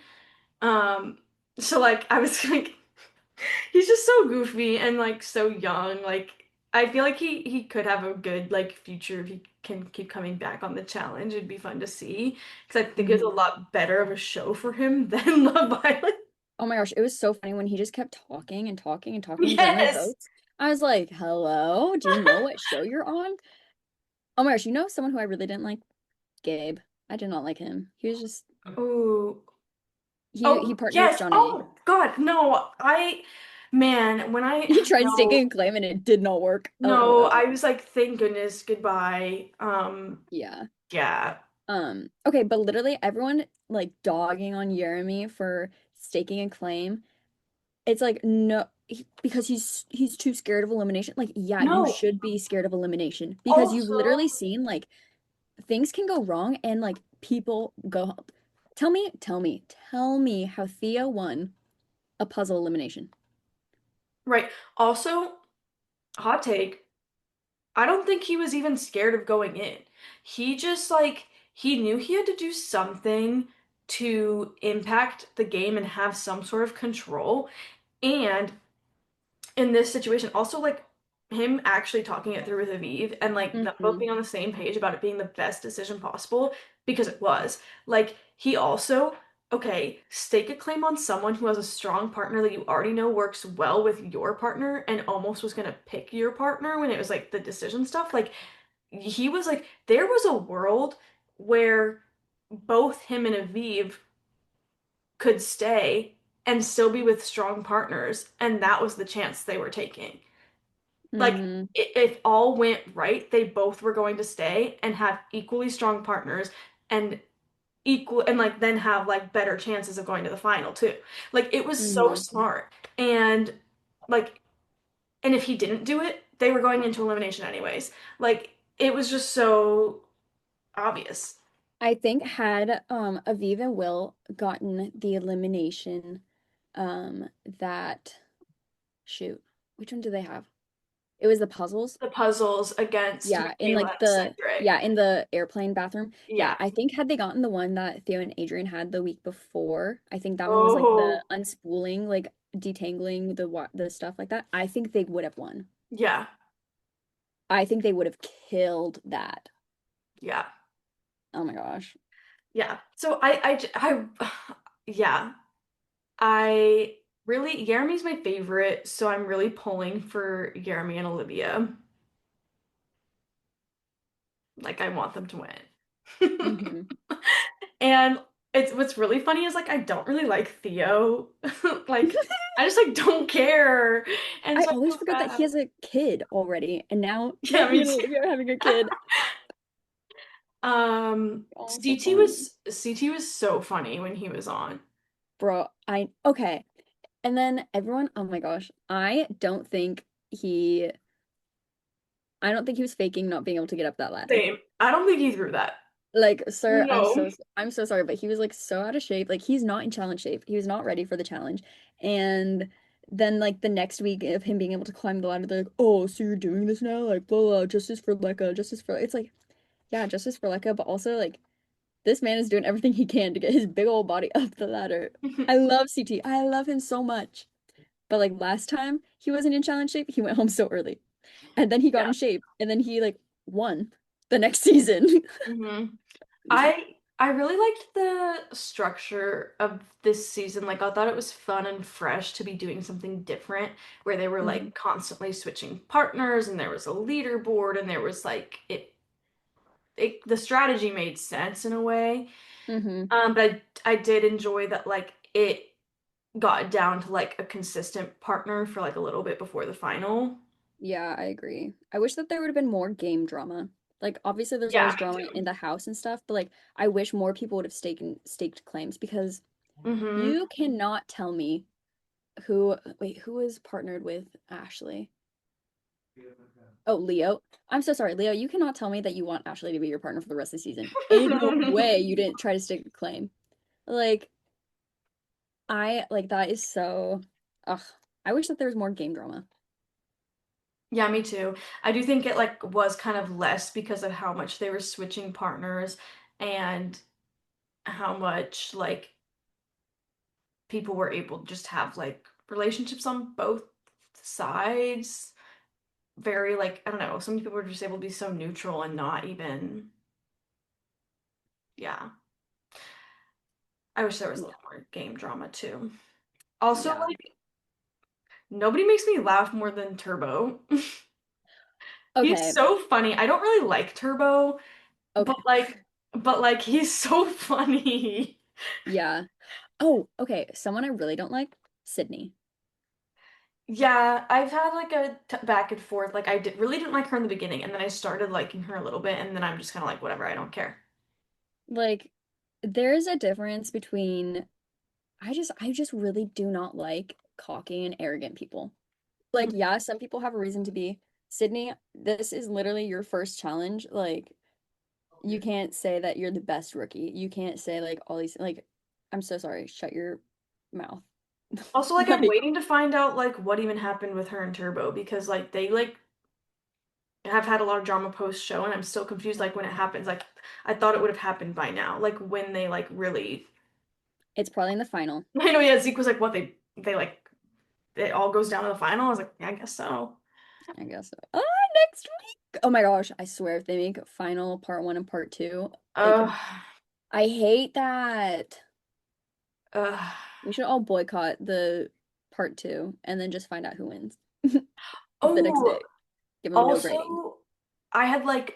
Um, so like I was like, he's just so goofy and like so young. Like I feel like he could have a good like future if he can keep coming back on the challenge. It'd be fun to see because I think it's a Mm-hmm. lot better of a show for him than Love Island. Oh my gosh, it was so funny when he just kept talking and talking and talking and getting the Yes. votes. I was like, hello, do you know what show you're on? Oh my gosh, you know someone who I really didn't like? Gabe. I did not like him. He was just Oh. he Oh, partnered with yes. Johnny. Oh, God. No. Man, when I, He tried no, staking a claim and it did not work. Oh no, no. I was like, thank goodness, goodbye. Yeah. Yeah. Okay, but literally everyone like dogging on Jeremy for staking a claim. It's like no because he's too scared of elimination. Like, yeah, you No. should be scared of elimination because you've Also, literally seen like things can go wrong and like people go tell me how Thea won a puzzle elimination. right. Also, hot take. I don't think he was even scared of going in. He just like, he knew he had to do something to impact the game and have some sort of control. And in this situation, also like him actually talking it through with Aviv and like them both Hmm. being on the same page about it being the best decision possible because it was. Like he also okay, stake a claim on someone who has a strong partner that you already know works well with your partner and almost was gonna pick your partner when it was like the decision stuff. Like he was like, there was a world where both him and Aviv could stay and still be with strong partners, and that was the chance they were taking. Like, Mm-hmm. if all went right, they both were going to stay and have equally strong partners and equal and like then have like better chances of going to the final too. Like it was so Mm-hmm. smart. And like and if he didn't do it, they were going into elimination anyways. Like it was just so obvious. I think had Aviv and Will gotten the elimination, that shoot, which one do they have? It was the puzzles. The puzzles against Yeah, in Michaela like and Cedric. in the airplane bathroom. Yeah, Yeah. I think had they gotten the one that Theo and Adrian had the week before, I think that one was like the Oh, unspooling, like detangling the stuff like that. I think they would have won. yeah. I think they would have killed that. Yeah. Oh my gosh. Yeah. So yeah. I really, Jeremy's my favorite, so I'm really pulling for Jeremy and Olivia. Like I want them to win. Hmm. And it's what's really funny is like I don't really like Theo. Like I just like don't care. And I so I always feel forget that he bad. has a kid already, and now Yeah, he me and too. Olivia are having a kid. Oh, so funny. CT was so funny when he was on. Bro, I okay. And then everyone, oh my gosh, he I don't think he was faking not being able to get up that ladder. Same. I don't think he threw that. Like, sir, No. I'm so sorry, but he was like so out of shape. Like he's not in challenge shape. He was not ready for the challenge. And then like the next week of him being able to climb the ladder, they're like, "Oh, so you're doing this now? Like, blah blah, justice for Lekka, justice for." It's like, yeah, justice for Lekka, but also like this man is doing everything he can to get his big old body up the ladder. I love CT. I love him so much. But like last time he wasn't in challenge shape, he went home so early. And then he got Yeah. in shape, and then he like won the next season. hmm I really liked the structure of this season. Like I thought it was fun and fresh to be doing something different where they were Hmm. like constantly switching partners and there was a leaderboard and there was like the strategy made sense in a way. Hmm. But I did enjoy that like it got down to like a consistent partner for like a little bit before the final. Yeah, I agree. I wish that there would have been more game drama. Like obviously there's Yeah, always me drama in too. the house and stuff, but like I wish more people would have staked claims because hmm you cannot tell me who was partnered with Ashley? Oh, Leo. I'm so sorry, Leo. You cannot tell me that you want Ashley to be your partner for the rest of the season. Ain't no way you didn't try to stake a claim. Like, I like that is so ugh. I wish that there was more game drama. Yeah, me too. I do think it like was kind of less because of how much they were switching partners and how much like people were able to just have like relationships on both sides. Very like, I don't know, some people were just able to be so neutral and not even, yeah. I wish there was a Yeah. little more game drama too. Also, Yeah. like, nobody makes me laugh more than Turbo. He's Okay. so funny. I don't really like Turbo, but Okay. like he's so funny. Yeah. Oh, okay. Someone I really don't like, Sydney. Yeah, I've had like a t back and forth. Like really didn't like her in the beginning, and then I started liking her a little bit, and then I'm just kind of like, whatever, I don't care. Like, there's a difference between I just really do not like cocky and arrogant people. Like, yeah, some people have a reason to be. Sydney, this is literally your first challenge. Like, you can't say that you're the best rookie. You can't say like all these like I'm so sorry, shut your mouth. Also, like I'm Like waiting to find out like what even happened with her and Turbo because like they like have had a lot of drama post show, and I'm still confused like when it happens. Like I thought it would have happened by now. Like when they like really. it's probably in the final. I know, yeah. Zeke was like, what they like it all goes down to the final. I was like, yeah, I guess so. I guess so. Ah, next week. Oh my gosh, I swear if they make final part one and part two, like Uh, I hate that. Ugh. We should all boycott the part two and then just find out who wins the next Oh, day. Give them no grading. also, I had like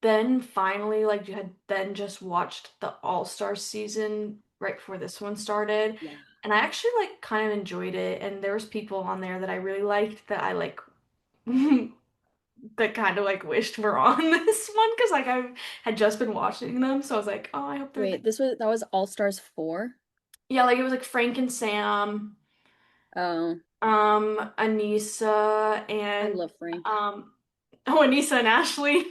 then finally like you had then just watched the All-Star season right before this one started, Yeah. and I actually like kind of enjoyed it. And there was people on there that I really liked that I like that kind of like wished were on this one because like I had just been watching them, so I was like, oh, I hope they're there. Wait, that was All Stars 4? Yeah, like it was like Frank and Sam, Oh, Anissa I and love Frank. um, oh, Anissa and Ashley,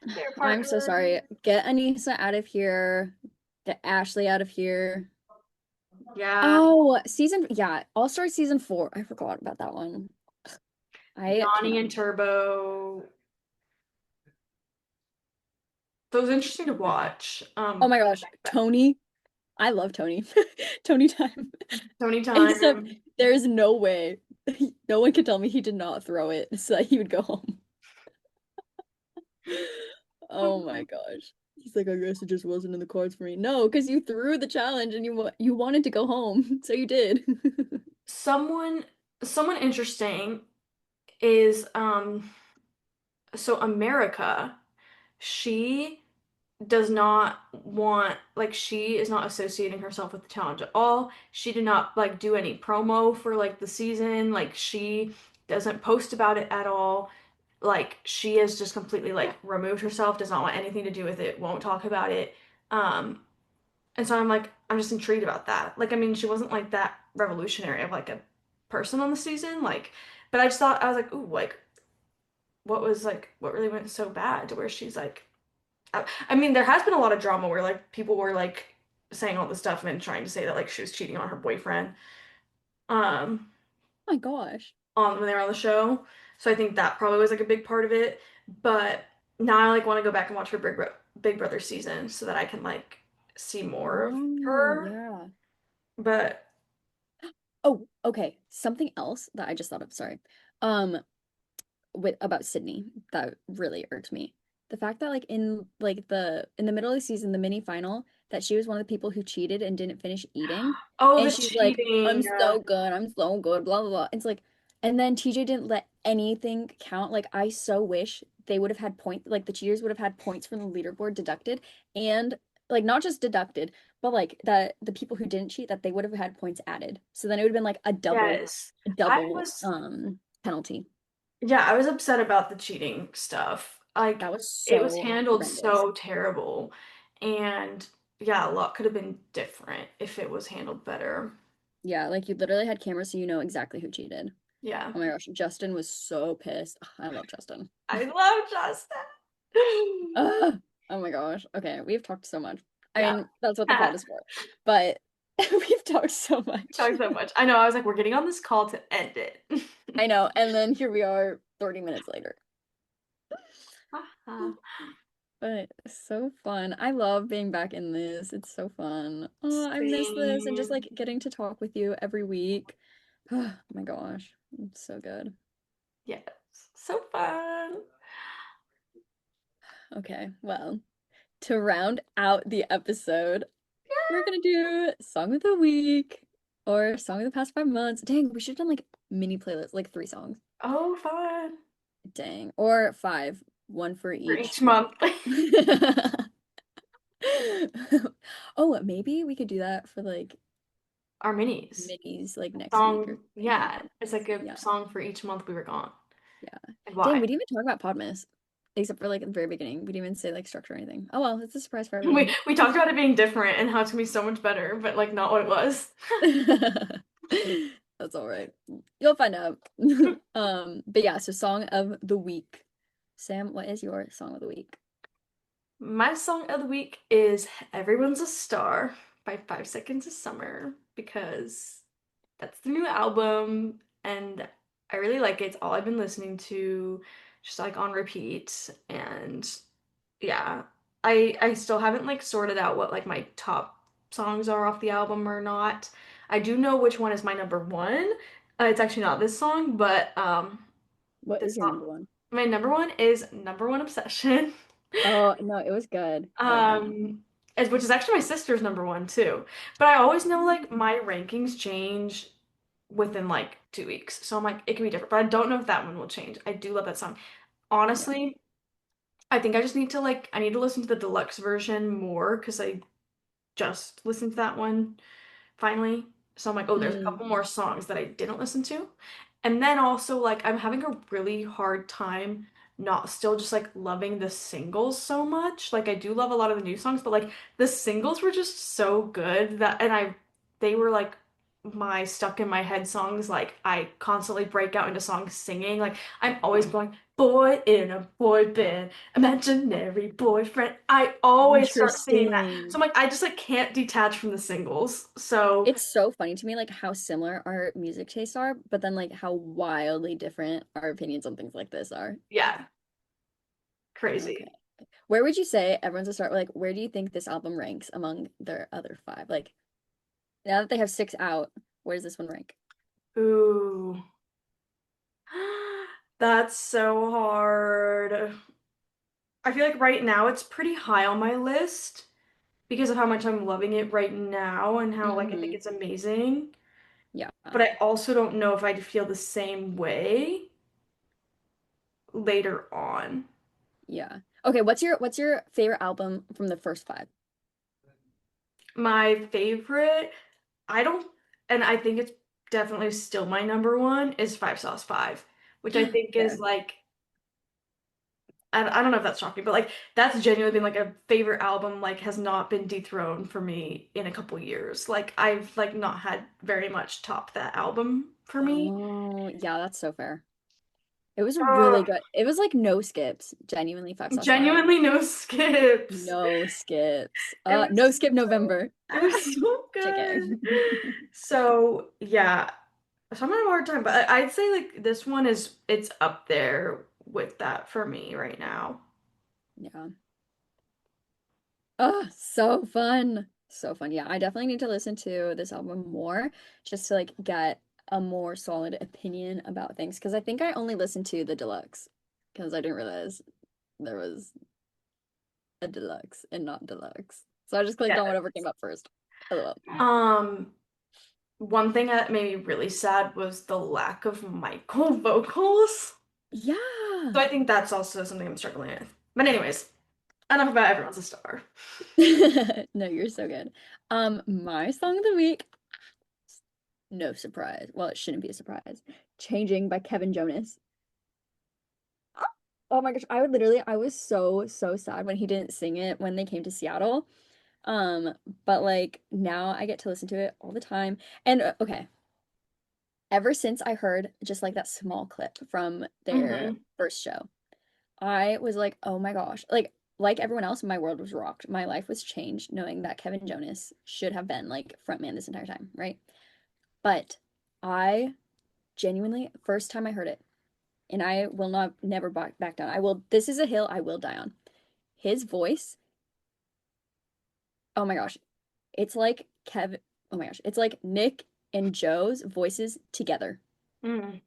their I'm so partner. sorry. Get Anissa out of here. Get Ashley out of here. Yeah, Oh, yeah, All Star season 4. I forgot about that one. I Donnie cannot. and Turbo. So it was interesting to watch. Oh my gosh, Tony. I love Tony. Tony time. Tony Except Time. there is no way. No one can tell me he did not throw it so that he would go home. Oh my gosh. He's like, I guess it just wasn't in the cards for me. No, because you threw the challenge and you wanted to go home, so you did. Someone, someone interesting is so America. She does not want like she is not associating herself with the challenge at all. She did not like do any promo for like the season. Like she doesn't post about it at all. Like she has just completely like removed herself, does not want anything to do with it, won't talk about it. Um and so I'm like I'm just intrigued about that. Like I mean she wasn't like that revolutionary of like a person on the season like but I just thought I was like ooh like what really went so bad to where she's like I mean, there has been a lot of drama where like people were like saying all this stuff and trying to say that like she was cheating on her boyfriend um Oh my gosh. on when they were on the show. So I think that probably was like a big part of it. But now I like want to go back and watch her Big Brother season so that I can like see more of Oh, her. yeah. But Oh, okay. Something else that I just thought of, sorry. Um, with about Sydney that really irked me. The fact that like in the middle of the season, the mini final, that she was one of the people who cheated and didn't finish eating. oh, And the she's like, I'm cheating. so good, I'm so good, blah blah blah. It's like, and then TJ didn't let anything count. Like I so wish they would have had like the cheaters would have had points from the leaderboard deducted and like not just deducted, but like that the people who didn't cheat that they would have had points added. So then it would have been like Yes. a I double was penalty. Yeah, I was upset about the cheating stuff. Like, That was it was so handled horrendous. so terrible. And yeah, a lot could have been different if it was handled better. Yeah, like you literally had cameras so you know exactly who cheated. Yeah. Oh my gosh, Justin was so pissed. Ugh, I love Justin. I love Justin. Ugh. Oh my gosh. Okay, we've talked so much. I Yeah. mean, that's what the pod is for. But we've talked so We much. talked so much. I know, I was like, we're getting on this call to end it. I know. And then here we are 30 minutes later. But so fun. I love being back in this. It's so fun. Oh, I miss this and just Same. like getting to talk with you every week. Oh my gosh. It's so good. Yes. So fun. Okay, well, to round out the episode, we're gonna do Song of the Week or Song of the Past 5 months. Dang, we should have done like mini playlists, like 3 songs. Oh, fun. Dang, or five, one for For each each month. month. Oh, maybe we could do that for like Our minis. minis, like next week or Song, something for yeah. It's Podmas. like a Yeah, song for each month we were gone. yeah. And Dang, why? we didn't even talk about Podmas, except for like at the very beginning. We didn't even say like structure or anything. Oh well, it's a surprise for We everyone. we talked about it being different and how it's gonna be so much better, but like not what it was. That's all right. You'll find out. But yeah, so song of the week. Sam, what is your song of the week? My song of the week is Everyone's a Star by 5 Seconds of Summer because that's the new album and I really like it. It's all I've been listening to just like on repeat and yeah. I still haven't like sorted out what like my top songs are off the album or not. I do know which one is my number one. It's actually not this song, but What this is your song. number one? My number one is Number One Obsession. Oh, no, it was good. I like that one. Um, which is actually my sister's number one too. But I always know like my rankings change within like 2 weeks. So I'm like, it can be different. But I don't know if that one will change. I do love that song. Yeah. Honestly, I think I just need to like I need to listen to the deluxe version more because I just listened to that one finally. So I'm like, oh, there's a Mm, couple more songs that I didn't listen to. And then also like I'm having a really hard time not still just like loving the singles so much. Like I do love a lot of the new songs, but like the singles were just so good that and I they were like my stuck in my head songs. Like I constantly break out into songs singing. Like I'm always going, boy in a boy band, imaginary boyfriend. I always start singing that. So interesting. I'm like, I just like can't detach from the singles. So It's so funny to me, like how similar our music tastes are, but then like how wildly different our opinions on things like this are. yeah, Okay. crazy. Where would you say everyone's to start with, like, where do you think this album ranks among their other five? Like, now that they have six out, where does this one rank? Ooh. That's so hard. I feel like right now it's pretty high on my list because of how much I'm loving it right now and how like I think Mm-hmm. it's amazing. Yeah. But I also don't know if I'd feel the same way later on. Yeah. Okay, what's your favorite album from the first five? My favorite, I don't, and I think it's definitely still my number one is Five Sauce Five, which I think is Fair. like I don't know if that's shocking, but like that's genuinely been like a favorite album, like has not been dethroned for me in a couple years. Like I've like not had very much top that album for me. Oh, yeah, that's so fair. It was really Oh, good. It was like no skips. Genuinely five sauce five. genuinely no skips. No skips. It No was skip November. it was so JK. good. So yeah, so I'm having a hard time, but I'd say like this one is it's up there with that for me right now. Yeah. Oh, so fun. So fun. Yeah, I definitely need to listen to this album more just to like get a more solid opinion about things because I think I only listened to the deluxe because I didn't realize there was a deluxe and not deluxe. So I just clicked Yeah. on whatever came up first. LOL. Um, One thing that made me really sad was the lack of Michael vocals. Yeah. So I think that's also something I'm struggling with. But anyways, enough about Everyone's a Star. No, you're so good. My song of the week, no surprise. Well, it shouldn't be a surprise. Changing by Kevin Jonas. Oh my gosh, I was so sad when he didn't sing it when they came to Seattle. Um, but like now I get to listen to it all the time. And okay, ever since I heard just like that small clip from their Hmm. first show, I was like, "Oh my gosh." Like everyone else, my world was rocked. My life was changed knowing that Kevin Jonas should have been like frontman this entire time, right? But I genuinely first time I heard it, and I will not never back down. I will this is a hill I will die on. His voice, oh my gosh, it's like Kevin, oh my gosh, it's like Nick and Joe's voices together. Mm.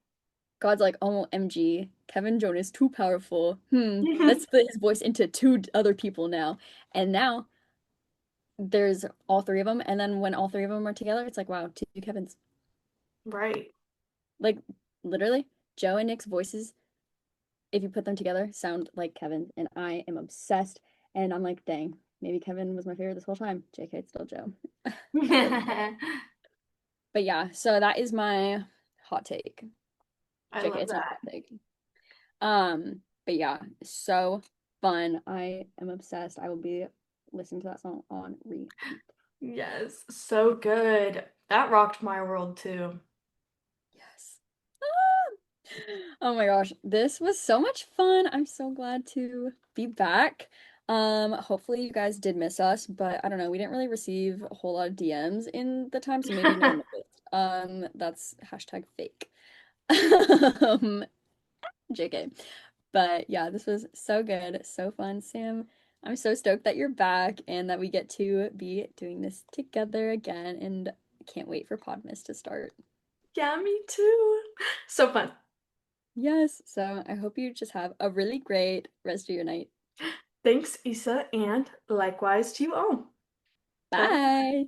God's like, oh, MG, Kevin Jonas, too powerful. Let's split his voice into two other people now. And now there's all three of them. And then when all three of them are together, it's like, wow, two Kevins. Right. Like, literally, Joe and Nick's voices, if you put them together, sound like Kevin. And I am obsessed. And I'm like, dang, maybe Kevin was my favorite this whole time. JK, it's still Joe. I But yeah, so that is my hot take. JK, love it's not a that. hot take. But yeah, so fun. I am obsessed. I will be listening to that song on repeat. Yes, so good. That rocked my world too. Yes. Ah! Oh my gosh, this was so much fun. I'm so glad to be back. Hopefully you guys did miss us, but I don't know, we didn't really receive a whole lot of DMs in the time, so maybe no one noticed. That's hashtag fake. Um, JK. But yeah, this was so good, so fun, Sam. I'm so stoked that you're back and that we get to be doing this together again. And can't wait for Podmas to start. Yeah, me too. So fun. Yes, so I hope you just have a really great rest of your night. Thanks, Issa, and likewise to you all. Bye. Bye.